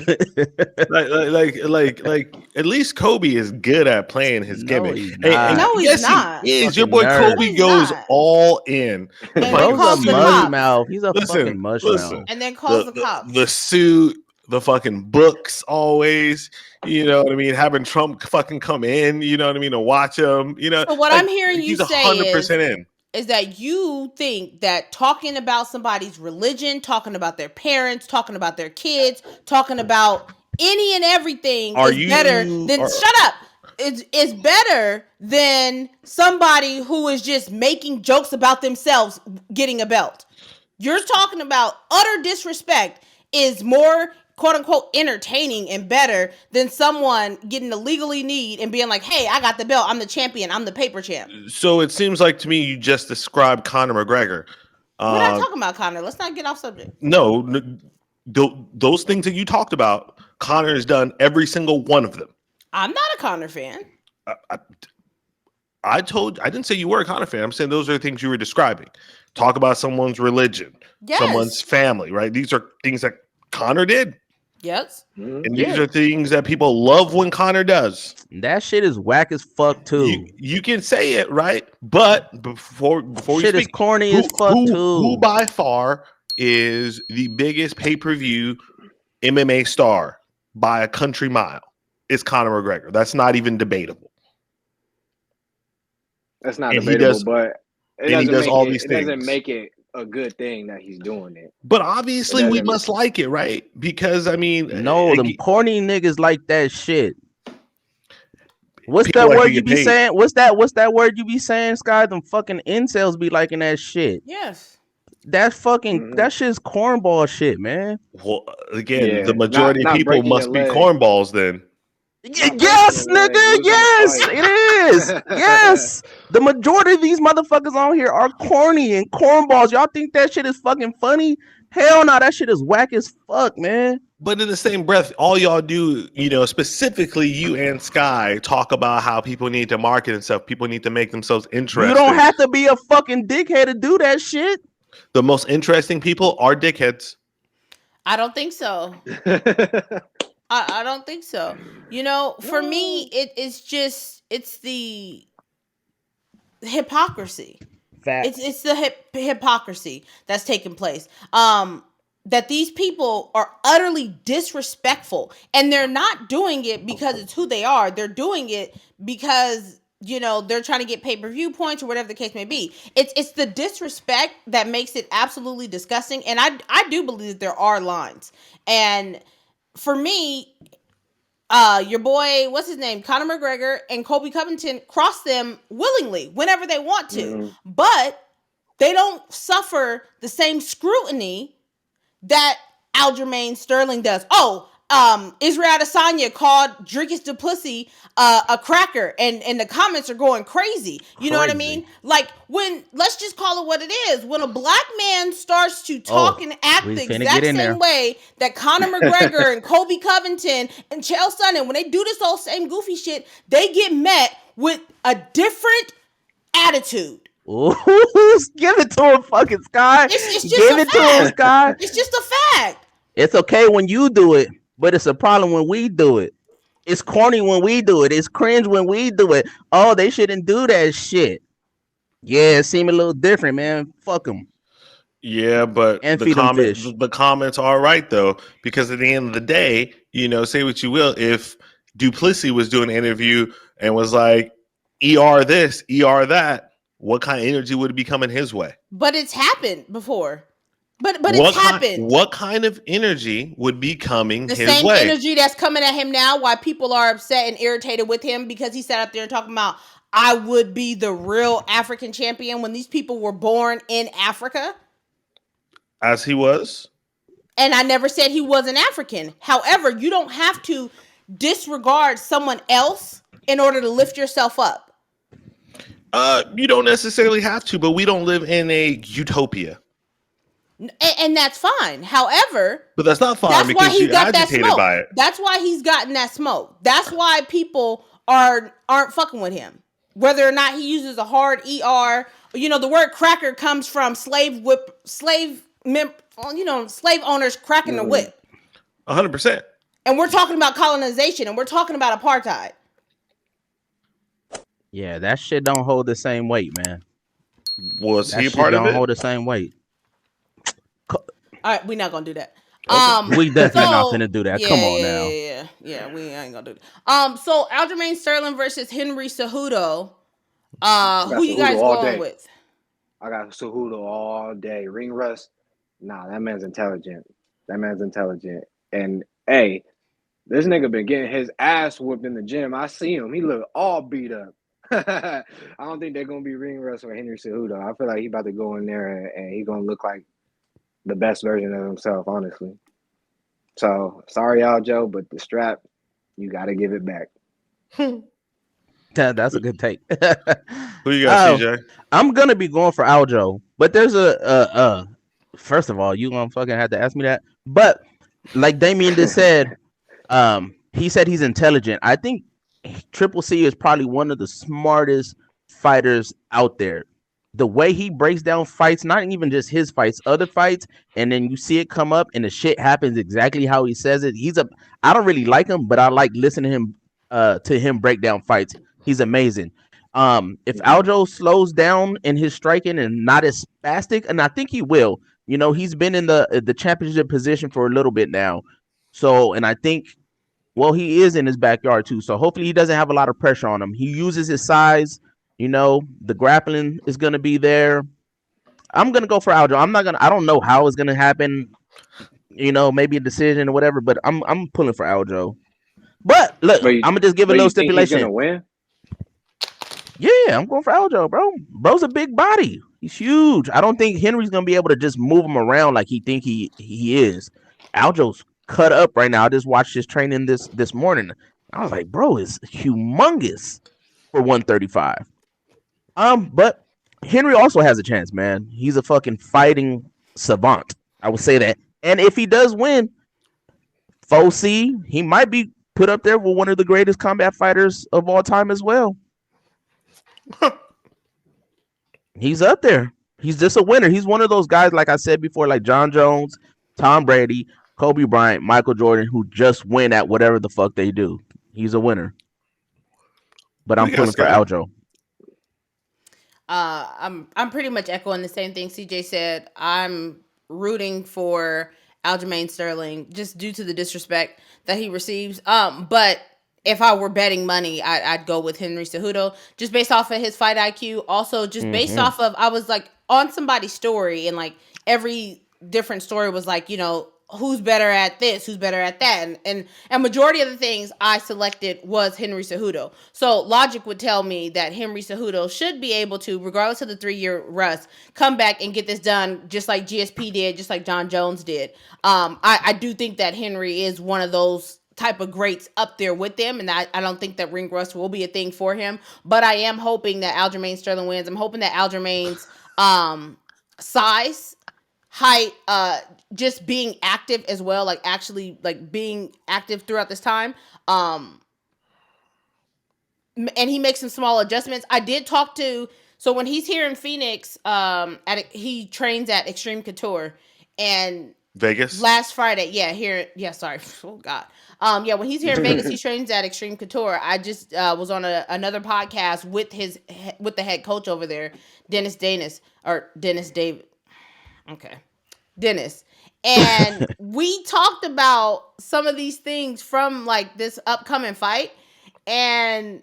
C: like at least Kobe is good at playing his
B: No,
C: gimmick.
B: he's
C: And
B: not.
A: No, he's
C: yes,
A: not.
C: he is.
B: Fucking
C: Your boy
B: nerd.
C: Kobe
A: He's
C: goes
A: not.
C: all in. The
A: And then
C: fucking
B: Bro's a
A: calls the
C: suit.
B: mushy
A: cops.
B: mouth. He's a
C: Listen,
B: fucking mush
C: listen.
B: mouth.
A: And then calls the cops.
C: The suit, the fucking books always, you know what I mean? Having Trump fucking come in, you know what I mean, to watch him, you know.
A: So what
C: like,
A: I'm hearing you
C: he's
A: say
C: 100% in.
A: is that you think that talking about somebody's religion, talking about their parents, talking about their kids, talking about any and everything is better than shut up. It's better than somebody who is just making jokes about themselves getting a belt. You're talking about utter disrespect is more quote unquote entertaining and better than someone getting a legally need and being like, "Hey, I got the belt. I'm the champion. I'm the paper champ."
C: So it seems like to me you just described Conor McGregor.
A: We're not talking about Conor. Let's not get off subject.
C: No, those things that you talked about, Conor has done every single one of them.
A: I'm not a Conor fan.
C: I didn't say you were a Conor fan. I'm saying those are the things you were describing. Talk about someone's religion,
A: Yes.
C: someone's family, right? These are things that Conor did.
A: Yes.
C: And these are things that people love when Conor does.
B: That shit is whack as fuck too.
C: You can say it, right? But before
B: shit
C: you
B: is
C: speak,
B: corny as fuck too.
C: Who by far is the biggest pay-per-view MMA star by a country mile? It's Conor McGregor. That's not even debatable.
D: That's not
C: And
D: debatable, but
C: he does all these things.
D: It doesn't make it a good thing that he's doing it.
C: But obviously we must like it, right? Because I mean,
B: no, them corny niggas like that shit. What's
C: people
B: that
C: like
B: word
C: to
B: you
C: get
B: be
C: paid.
B: saying? What's that word you be saying, Sky? Them fucking incels be liking that shit.
A: Yes.
B: That fucking that shit's cornball shit, man.
C: Well, again,
D: Yeah,
C: the majority
D: not
C: of people
D: breaking
C: must
D: your
C: be
D: leg.
C: cornballs then.
B: Yes, nigga. Yes, it is. Yes. The majority of these motherfuckers on here are corny and cornballs. Y'all think that shit is fucking funny? Hell no, that shit is whack as fuck, man.
C: But in the same breath, all y'all do, specifically you and Sky, talk about how people need to market and stuff. People need to make themselves interesting.
B: You don't have to be a fucking dickhead to do that shit.
C: The most interesting people are dickheads.
A: I don't think so. I don't think so. For me, it's the hypocrisy.
B: Facts.
A: It's the hypocrisy that's taking place. That these people are utterly disrespectful, and they're not doing it because it's who they are. They're doing it because they're trying to get pay-per-view points or whatever the case may be. It's the disrespect that makes it absolutely disgusting. And I do believe that there are lines. And for me, your boy, what's his name, Conor McGregor and Colby Covington cross them willingly whenever they want to, but they don't suffer the same scrutiny that Aljamain Sterling does. Israel Adesanya called Dricus Duplessis a cracker, and the comments are going crazy. You know what I mean? Like, let's just call it what it is. When a black man starts to talk and act the exact same way that Conor McGregor and Colby Covington and Chael Sonnen, when they do this whole same goofy shit, they get met with a different attitude.
B: Ooh, give it to him, fucking Sky.
A: It's just
B: give
A: a
B: it
A: fact.
B: to him, Sky.
A: It's just a fact.
B: It's okay when you do it, but it's a problem when we do it. It's corny when we do it. It's cringe when we do it. Oh, they shouldn't do that shit. Yeah, it seemed a little different, man. Fuck them.
C: Yeah, but the comments are right though, because at the end of the day, say what you will, if Duplessis was doing an interview and was like, ER this, ER that, what kind of energy would be coming his way?
A: But it's happened before. But it's happened.
C: What kind of energy would be coming his way?
A: The same energy that's coming at him now, why people are upset and irritated with him because he sat up there and talking about, I would be the real African champion when these people were born in Africa.
C: As he was?
A: And I never said he wasn't African. However, you don't have to disregard someone else in order to lift yourself up.
C: You don't necessarily have to, but we don't live in a utopia.
A: And that's fine. However,
C: but that's not fine because you're agitated by it.
A: That's why he's gotten that smoke. That's why people aren't fucking with him. Whether or not he uses a hard ER, the word cracker comes from slave owners cracking the whip.
C: 100%.
A: And we're talking about colonization, and we're talking about apartheid.
B: Yeah, that shit don't hold the same weight, man.
C: Was he a part of it?
B: Don't hold the same weight.
A: All right, we're not gonna do that.
B: Okay. We definitely not gonna do that. Come on now.
A: Yeah, we ain't gonna do that. So Aljamain Sterling versus Henry Cejudo. Who you guys going with?
D: I got Cejudo all day. Ring rust. Nah, that man's intelligent. And hey, this nigga been getting his ass whooped in the gym. I see him. He look all beat up. I don't think they're gonna be ring rust with Henry Cejudo. I feel like he about to go in there and he gonna look like the best version of himself, honestly. So sorry, Aljo, but the strap, you got to give it back.
B: That's a good take.
C: Who you got, CJ?
B: I'm gonna be going for Aljo, but there's a first of all, you gonna fucking have to ask me that. But like Damien just said, he said he's intelligent. I think Triple C is probably one of the smartest fighters out there. The way he breaks down fights, not even just his fights, other fights, and then you see it come up and the shit happens exactly how he says it. I don't really like him, but I like listening to him break down fights. He's amazing. If Aljo slows down in his striking and not as spastic, and I think he will, he's been in the championship position for a little bit now. So, and I think, well, he is in his backyard too. So hopefully he doesn't have a lot of pressure on him. He uses his size. The grappling is going to be there. I'm going to go for Aljo. I don't know how it's going to happen. Maybe a decision or whatever, but I'm pulling for Aljo. But look, I'm going to just give a little stipulation.
D: He's going to win?
B: Yeah, I'm going for Aljo, bro. Bro's a big body. He's huge. I don't think Henry's going to be able to just move him around like he think he is. Aljo's cut up right now. I just watched his training this morning. I was like, bro, is humongous for 135. But Henry also has a chance, man. He's a fucking fighting savant. I would say that. And if he does win, Foci, he might be put up there with one of the greatest combat fighters of all time as well. He's up there. He's just a winner. He's one of those guys, like I said before, like John Jones, Tom Brady, Kobe Bryant, Michael Jordan, who just win at whatever the fuck they do. He's a winner. But I'm pulling for Aljo.
A: I'm pretty much echoing the same thing CJ said. I'm rooting for Aljamain Sterling just due to the disrespect that he receives. But if I were betting money, I'd go with Henry Cejudo just based off of his fight IQ. Also, just based off of, I was like on somebody's story and like every different story was like, who's better at this, who's better at that. And majority of the things I selected was Henry Cejudo. So logic would tell me that Henry Cejudo should be able to, regardless of the 3-year rust, come back and get this done just like GSP did, just like John Jones did. I do think that Henry is one of those type of greats up there with them, and I don't think that ring rust will be a thing for him. But I am hoping that Aljamain Sterling wins. I'm hoping that Aljamain's size, height, just being active as well, like actually like being active throughout this time, and he makes some small adjustments. I did talk to, so when he's here in Phoenix, he trains at Extreme Couture and
C: Vegas
A: last Friday. Sorry. Oh God. When he's here in Vegas, he trains at Extreme Couture. I just was on another podcast with the head coach over there, Dennis Davis. Okay. Dennis. And we talked about some of these things from like this upcoming fight. And,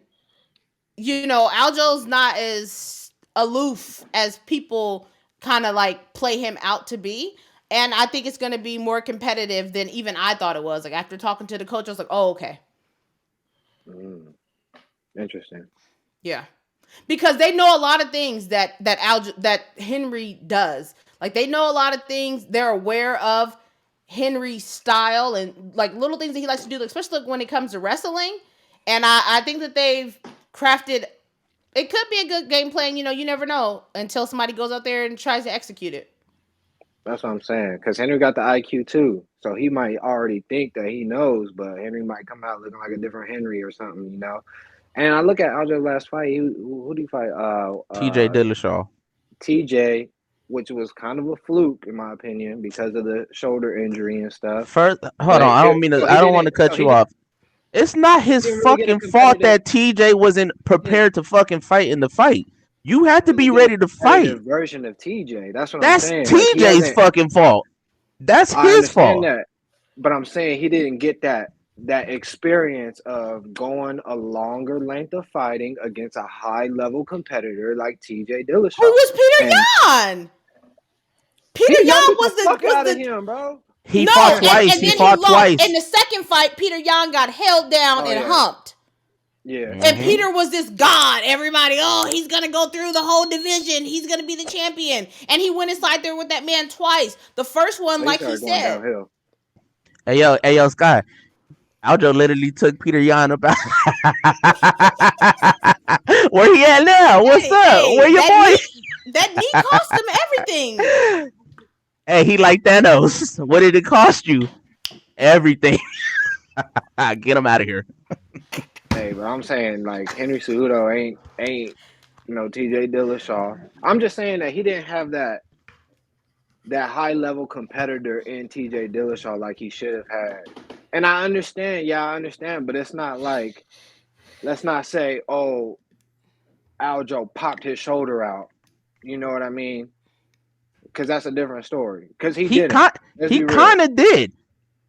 A: Aljo's not as aloof as people kind of like play him out to be. And I think it's going to be more competitive than even I thought it was. Like after talking to the coach, I was like, oh, okay.
D: Interesting.
A: Yeah. Because they know a lot of things that Henry does. Like they know a lot of things. They're aware of Henry's style and like little things that he likes to do, especially when it comes to wrestling. And I think that they've crafted. It could be a good game plan. You know, you never know until somebody goes out there and tries to execute it.
D: That's what I'm saying. Because Henry got the IQ too, so he might already think that he knows, but Henry might come out looking like a different Henry or something, you know. And I look at Aljo's last fight. Who did he fight?
B: TJ Dillashaw.
D: TJ, which was kind of a fluke in my opinion because of the shoulder injury and stuff.
B: First, hold on. I don't mean to. I don't want to cut you off. It's not his fucking fault that TJ wasn't prepared to fucking fight in the fight. You had to be ready to fight.
D: Version of TJ. That's what I'm saying.
B: That's TJ's fucking fault. That's his fault.
D: That, but I'm saying he didn't get that experience of going a longer length of fighting against a high level competitor like TJ Dillashaw.
A: Who was Peter Yan? Peter Yan was the
D: fuck out of him, bro.
B: He fought twice.
A: And
B: he fought twice.
A: In the second fight, Peter Yan got held down and humped.
D: Yeah.
A: And Peter was this god. Everybody, he's going to go through the whole division. He's going to be the champion. And he went inside there with that man twice. The first one, like he said.
B: Hey, yo, Sky. Aljo literally took Peter Yan about. Where he at now? What's up? Where your boy?
A: That knee cost him everything.
B: Hey, he like Thanos. What did it cost you? Everything. Get him out of here.
D: Hey, but I'm saying like Henry Cejudo ain't TJ Dillashaw. I'm just saying that he didn't have that high level competitor in TJ Dillashaw like he should have had. And I understand, but it's not like, let's not say, Aljo popped his shoulder out. You know what I mean? Because that's a different story. Because he
B: kind of did.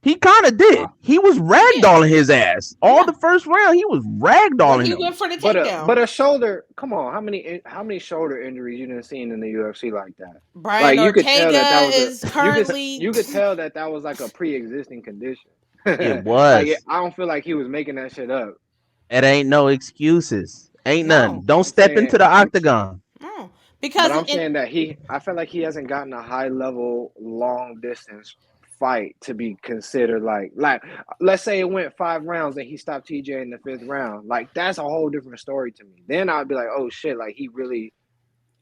B: He kind of did. He was ragdolling his ass. The first round, he was ragdolling him.
A: He went for the takedown.
D: But a shoulder, come on, how many shoulder injuries you done seen in the UFC like that?
A: Brian Ortega is currently...
D: You could tell that was like a pre-existing condition.
B: It was.
D: Like, I don't feel like he was making that shit up.
B: It ain't no excuses. Ain't none. Don't step into the octagon.
A: No. Because
D: I'm saying that I feel like he hasn't gotten a high level, long distance fight to be considered like let's say it went 5 rounds and he stopped TJ in the 5th round. Like that's a whole different story to me. Then I'd be like, oh shit, like he really.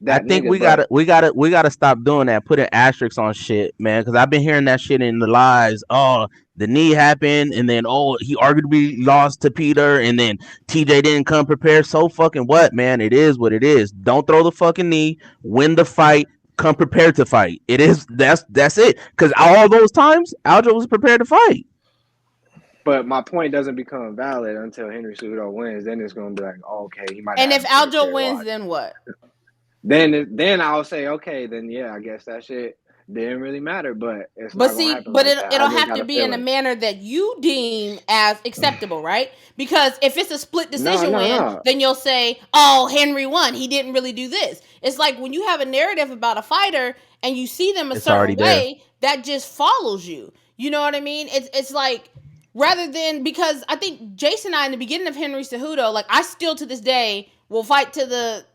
B: I think we gotta stop doing that. Putting asterisks on shit, man. Because I've been hearing that shit in the lies. Oh, the knee happened, and then he arguably lost to Peter, and then TJ didn't come prepared. So fucking what, man? It is what it is. Don't throw the fucking knee. Win the fight. Come prepared to fight. It is that's it. Because all those times, Aljo was prepared to fight.
D: But my point doesn't become valid until Henry Cejudo wins. Then it's gonna be like, okay, he might.
A: And if Aljo wins, then what?
D: Then I'll say, okay, then yeah, I guess that shit didn't really matter. But it's not gonna happen like that.
A: It'll have to be in a manner that you deem as acceptable, right? Because if it's a split decision win, then you'll say, oh, Henry won. He didn't really do this. It's like when you have a narrative about a fighter and you see them a certain way, that just follows you. You know what I mean? It's like, rather than, because I think Jason and I in the beginning of Henry Cejudo, like I still to this day will fight to the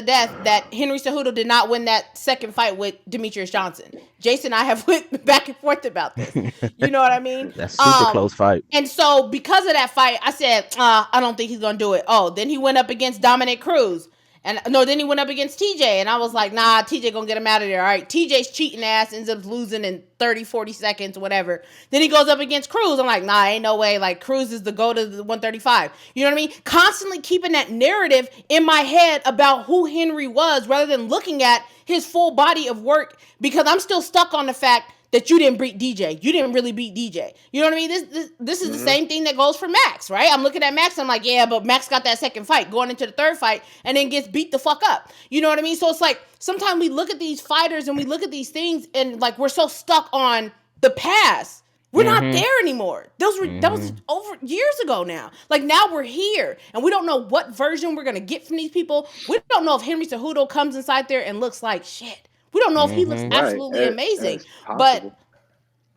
A: death that Henry Cejudo did not win that second fight with Demetrius Johnson. Jason and I have went back and forth about this. You know what I mean?
B: That's super close fight.
A: And so because of that fight, I said, I don't think he's going to do it. Oh, then he went up against Dominic Cruz. Then he went up against TJ, and I was like, nah, TJ gonna get him out of there, all right? TJ's cheating ass, ends up losing in 30, 40 seconds, whatever. Then he goes up against Cruz. I'm like, nah, ain't no way. Like, Cruz is the GOAT of the 135. You know what I mean? Constantly keeping that narrative in my head about who Henry was rather than looking at his full body of work, because I'm still stuck on the fact that you didn't beat DJ. You didn't really beat DJ. You know what I mean? This is the same thing that goes for Max, right? I'm looking at Max. I'm like, yeah, but Max got that second fight going into the third fight and then gets beat the fuck up. You know what I mean? So it's like sometimes we look at these fighters and we look at these things and like we're so stuck on the past. We're not there anymore. That was over years ago now. Like now we're here and we don't know what version we're going to get from these people. We don't know if Henry Cejudo comes inside there and looks like shit. We don't know if he looks absolutely amazing. But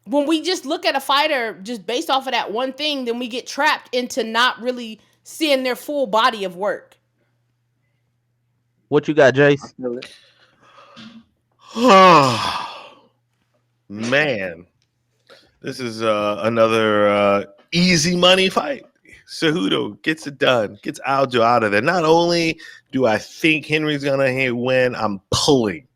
A: when we just look at a fighter just based off of that one thing, then we get trapped into not really seeing their full body of work.
B: What you got, Jace?
C: Man. This is another easy money fight. Cejudo gets it done, gets Aljo out of there. Not only do I think Henry's gonna win, I'm pulling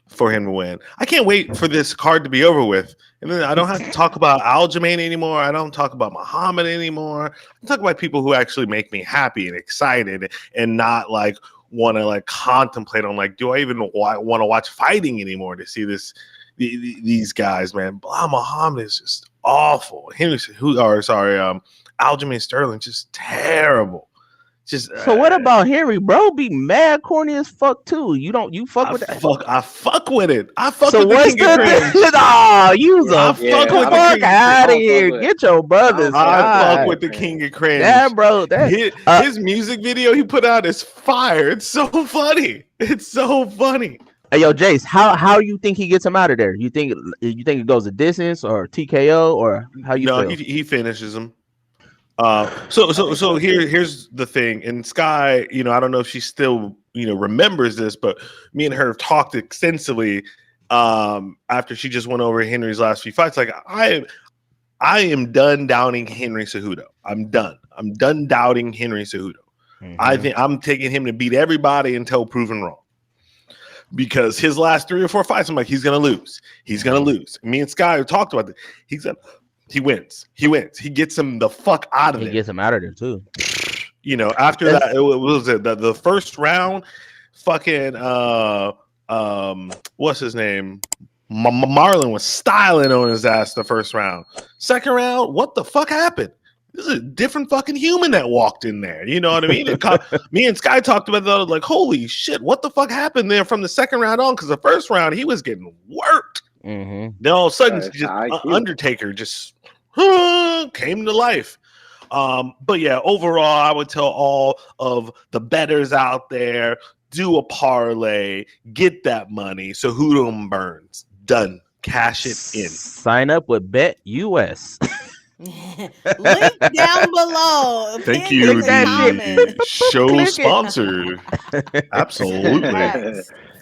C: for him to win. I can't wait for this card to be over with. And then I don't have to talk about Aljamain anymore. I don't talk about Muhammad anymore. I talk about people who actually make me happy and excited and not like want to like contemplate on like, do I even want to watch fighting anymore to see these guys, man. Belal Muhammad is just awful. Aljamain Sterling just terrible. Just
B: so what about Henry, bro? Be mad corny as fuck too. You fuck with that.
C: I fuck with it. I fuck
B: so
C: with the
B: what's
C: king of cringe.
B: Oh, you
C: I
B: fuck
C: fuck with the
B: fuck
C: king.
B: out of here. Get your brothers.
C: I fuck with the king of cringe.
B: Yeah, bro.
C: His music video he put out is fire. It's so funny. It's so funny.
B: Hey, yo, Jace, how you think he gets him out of there? You think it goes a distance or TKO or how you feel?
C: He finishes him. So here's the thing. And Sky, I don't know if she still remembers this, but me and her have talked extensively after she just went over Henry's last few fights. Like I am done doubting Henry Cejudo. I'm done doubting Henry Cejudo. Mm-hmm. I think I'm taking him to beat everybody until proven wrong. Because his last 3 or 4 fights, I'm like, he's gonna lose. He's gonna lose. Me and Sky talked about this. He wins. He gets him the fuck out of there.
B: He gets him out of there too.
C: After that, it was the first round. Fucking what's his name? Marlon was styling on his ass the first round. Second round, what the fuck happened? This is a different fucking human that walked in there. You know what I mean? Me and Sky talked about that. Like, holy shit, what the fuck happened there from the second round on? Because the first round, he was getting worked.
B: Mm-hmm.
C: Then all of a sudden, Undertaker just came to life. But yeah, overall, I would tell all of the bettors out there, do a parlay, get that money. So Cejudo Burns, done. Cash it in.
B: Sign up with Bet US.
A: Link down below.
C: Thank you. The show sponsor. Absolutely.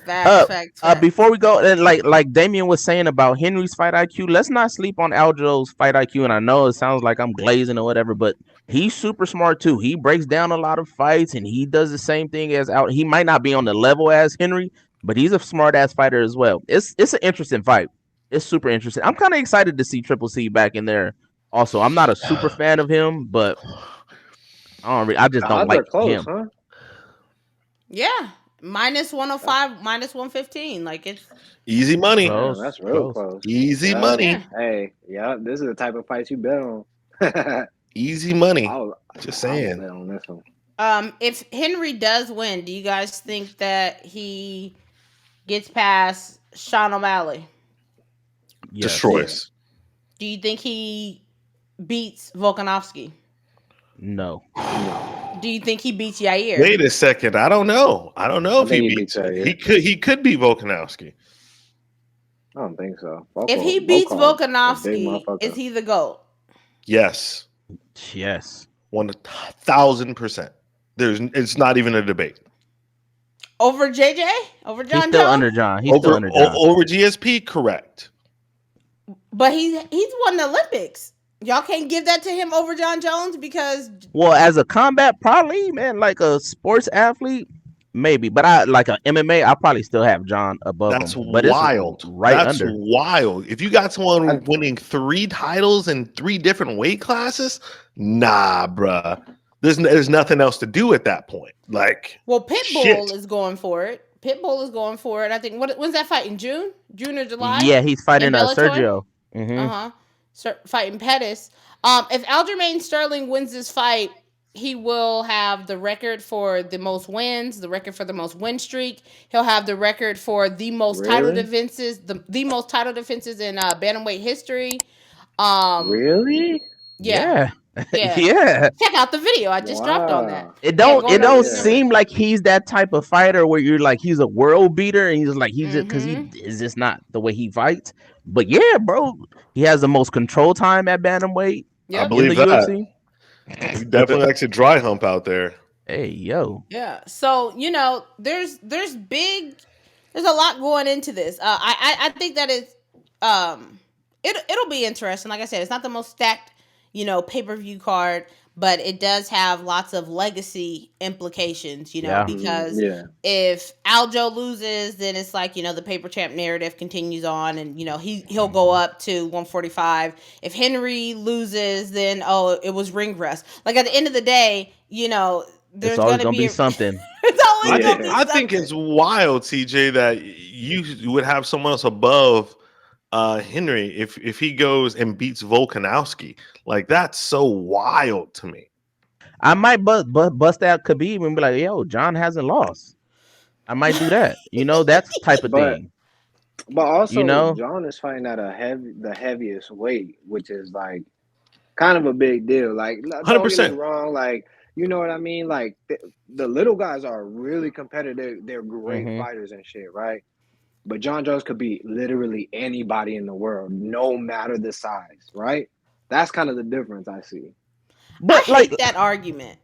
A: Facts.
B: Before we go, like Damien was saying about Henry's fight IQ, let's not sleep on Aljo's fight IQ. And I know it sounds like I'm glazing or whatever, but he's super smart too. He breaks down a lot of fights and he does the same thing as out. He might not be on the level as Henry, but he's a smart ass fighter as well. It's an interesting fight. It's super interesting. I'm kind of excited to see Triple C back in there. Also, I'm not a super fan of him, but I just don't like him.
D: Huh?
A: Yeah. Minus 105, minus 115. Like it's
C: easy money.
D: Yeah, that's real close.
C: Easy money.
A: Yeah.
D: Hey, this is the type of fight you bet on.
C: Easy money.
D: Just
C: saying.
D: Bet on this one.
A: If Henry does win, do you guys think that he gets past Sean O'Malley?
B: Yes.
C: Destroys.
A: Do you think he beats Volkanovski?
B: No.
A: Do you think he beats Yair?
C: Wait a second. I don't know if he beats Yair. He could be Volkanovski.
D: I don't think so.
A: If he beats Volkanovski, is he the GOAT?
C: Yes. 1,000%. It's not even a debate.
A: Over JJ? Over John?
B: He's still under John.
C: Over GSP, correct.
A: But he's won the Olympics. Y'all can't give that to him over John Jones because...
B: Well, as a combat, probably, man, like a sports athlete, maybe. But I like a MMA, I probably still have John above
C: That's
B: him. But
C: wild. That's
B: under.
C: wild. If you got someone winning 3 titles in 3 different weight classes, nah, bruh. There's nothing else to do at that point. Like,
A: well, Pitbull is going for it. Pitbull is going for it. I think when's that fight in June? June or July?
B: Yeah, he's fighting Sergio.
A: Mm-hmm. Fighting Pettis. If Aljamain Sterling wins this fight, he will have the record for the most wins, the record for the most win streak. He'll have the record for the most title defenses, the most title defenses in bantamweight history.
D: Really?
A: Yeah.
B: Yeah.
A: Check out the video. I just dropped on that.
B: It don't seem like he's that type of fighter where you're like he's a world beater and he's like just because he is just not the way he fights. But yeah, bro, he has the most control time at bantamweight.
C: I believe that. UFC. He definitely likes a dry hump out there.
B: Hey, yo.
A: Yeah. So there's a lot going into this. I think that it's it'll be interesting. Like I said, it's not the most stacked, pay-per-view card, but it does have lots of legacy implications,
B: Yeah.
A: because
D: Yeah.
A: if Aljo loses, then it's like, the paper champ narrative continues on, and he'll go up to 145. If Henry loses, then it was ring rust. Like at the end of the day,
B: There's
A: there's
B: always
A: gonna
B: gonna be
A: a,
B: something.
A: it's always
C: I
A: gonna
C: think
A: be
C: I think
A: something.
C: it's wild, TJ, that you would have someone else above Henry if he goes and beats Volkanovski. Like that's so wild to me.
B: I might bust out Khabib and be like, "Yo, John hasn't lost." I might do that. That's the type of
D: But
B: thing.
D: also John is fighting at the heaviest weight, which is like kind of a big deal. Like, don't get me
C: 100%.
D: wrong, like, you know what I mean? Like the little guys are really competitive. They're great fighters and shit, right? But John Jones could beat literally anybody in the world, no matter the size, right? That's kind of the difference I see.
B: But
A: I hate that argument.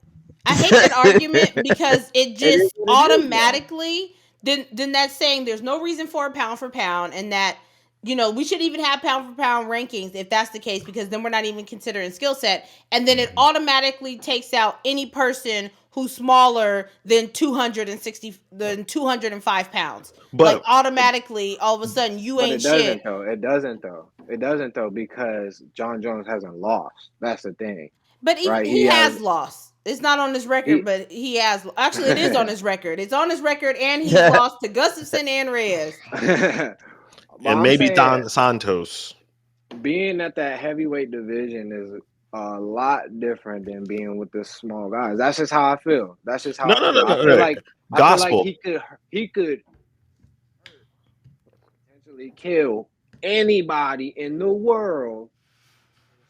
A: I hate that argument because it just automatically then that's saying there's no reason for a pound for pound, and that we should even have pound for pound rankings if that's the case, because then we're not even considering skill set, and then it automatically takes out any person who's smaller than 205 pounds.
C: But
A: like automatically, all of a sudden, you ain't shit.
D: It doesn't though, because John Jones hasn't lost. That's the thing.
A: But
D: right?
A: he has lost. It's not on his record, but he has. Actually, it is on his record. It's on his record, and he's lost to Gustafsson and Reyes.
C: And maybe Don Santos.
D: Being at that heavyweight division is a lot different than being with the small guys. That's just how I feel. I feel like he could potentially kill anybody in the world,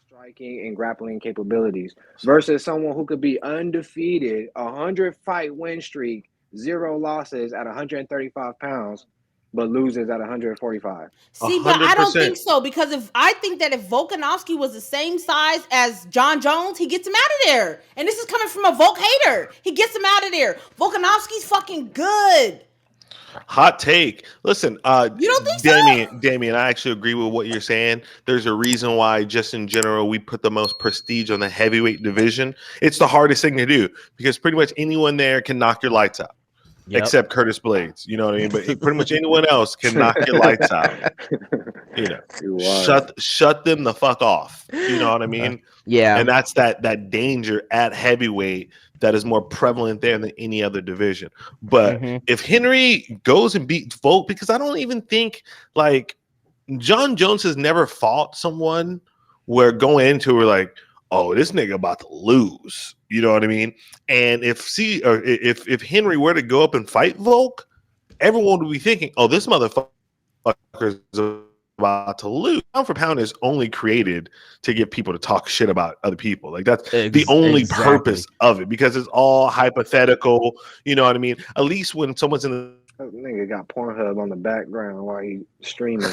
D: striking and grappling capabilities, versus someone who could be undefeated, 100-fight win streak, 0 losses at 135 pounds, but loses at 145.
A: See, but I don't think so, because I think that if Volkanovski was the same size as John Jones, he gets him out of there. And this is coming from a Volk hater. He gets him out of there. Volkanovski's fucking good.
C: Hot take. Listen,
A: you don't think
C: Damien, I actually agree with what you're saying. There's a reason why, just in general, we put the most prestige on the heavyweight division. It's the hardest thing to do because pretty much anyone there can knock your lights out. Yep. Except Curtis Blades, you know what I mean? But pretty much anyone else can knock your lights out. Shut them the fuck off. You know what I mean?
B: Yeah.
C: And that's that danger at heavyweight that is more prevalent there than any other division. But if Henry goes and beats Volk, because I don't even think like John Jones has never fought someone where going into we're like, oh, this nigga about to lose. You know what I mean? And if Henry were to go up and fight Volk, everyone would be thinking, oh, this motherfucker is about to lose. Pound for pound is only created to get people to talk shit about other people. Like that's the only purpose of it, because it's all hypothetical. You know what I mean? At least when someone's in the
D: nigga got Pornhub on the background while he streaming.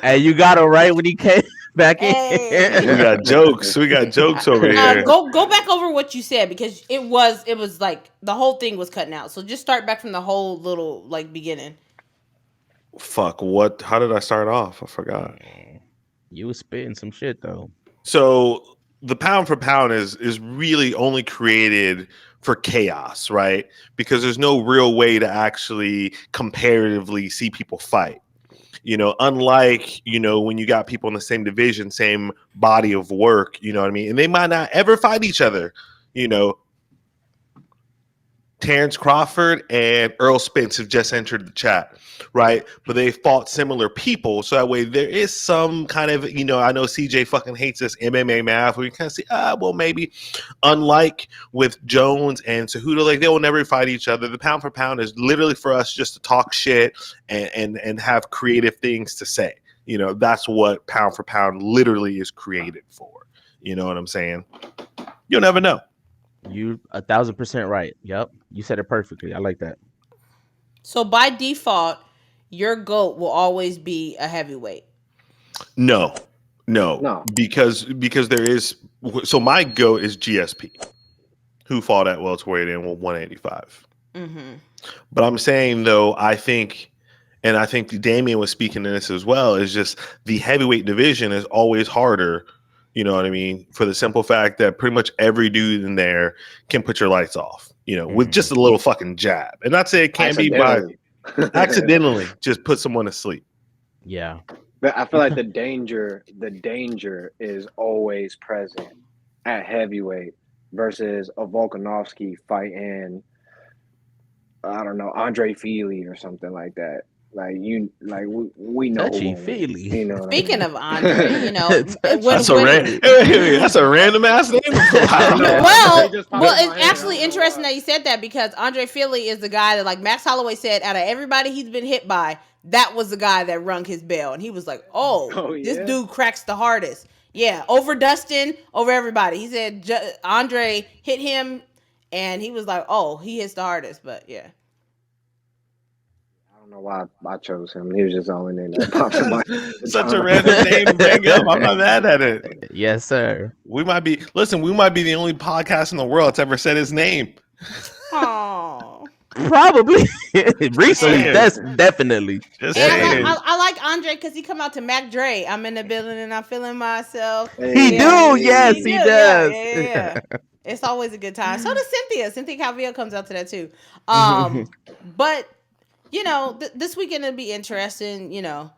B: Hey, you got it right when he came back in.
C: We got jokes. We got jokes over here.
A: Go back over what you said, because it was like the whole thing was cutting out. So just start back from the whole little like beginning.
C: Fuck, what? How did I start off? I forgot.
B: You was spitting some shit though.
C: So the pound for pound is really only created for chaos, right? Because there's no real way to actually comparatively see people fight. You know, unlike, when you got people in the same division, same body of work, you know what I mean? And they might not ever fight each other, Terrence Crawford and Earl Spence have just entered the chat, right? But they fought similar people. So that way there is some kind of, I know CJ fucking hates this MMA math where you kind of see, well, maybe. Unlike with Jones and Cejudo, like they will never fight each other. The pound for pound is literally for us just to talk shit and have creative things to say. That's what pound for pound literally is created for. You know what I'm saying? You'll never know.
B: You 1,000% right. Yep. You said it perfectly. I like that.
A: So by default, your GOAT will always be a heavyweight.
C: No. Because there is, so my GOAT is GSP, who fought at welterweight and 185. But I'm saying though, I think, and I think Damian was speaking to this as well, is just the heavyweight division is always harder. You know what I mean? For the simple fact that pretty much every dude in there can put your lights off, with just a little fucking jab. And not say it can't be by accidentally just put someone to sleep.
B: Yeah.
D: But I feel like the danger is always present at heavyweight versus a Volkanovski fighting, I don't know, Andre Feely or something like that. Like we know.
B: Touchy feely.
A: Speaking of Andre,
C: That's a random ass name.
A: well, it's actually interesting that you said that, because Andre Feely is the guy that, like Max Holloway said, out of everybody he's been hit by, that was the guy that rung his bell, and he was like, this dude cracks the hardest. Yeah, over Dustin, over everybody. He said Andre hit him, and he was like, he hits the hardest. But yeah.
D: I don't know why I chose him. He was just the only name that popped in my head.
C: Such a random name to bring up. I'm not mad at it.
B: Yes, sir.
C: We might be the only podcast in the world that's ever said his name.
A: Oh.
B: Probably. Recently, that's definitely.
C: Just
A: saying. I like Andre because he come out to Mac Dre. I'm in the building and I'm feeling myself.
B: He does.
A: Yeah. It's always a good time. So does Cynthia. Cynthia Calvillo comes out to that too. But this weekend it'll be interesting. It'll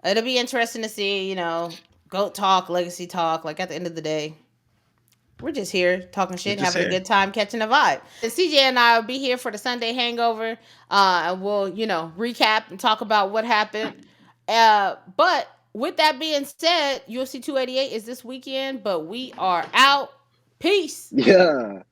A: be interesting to see. GOAT talk, legacy talk. Like at the end of the day, we're just here talking shit, having a good time, catching a vibe. And CJ and I will be here for the Sunday hangover. And we'll, recap and talk about what happened. But with that being said, UFC 288 is this weekend, but we are out. Peace.
D: Yeah.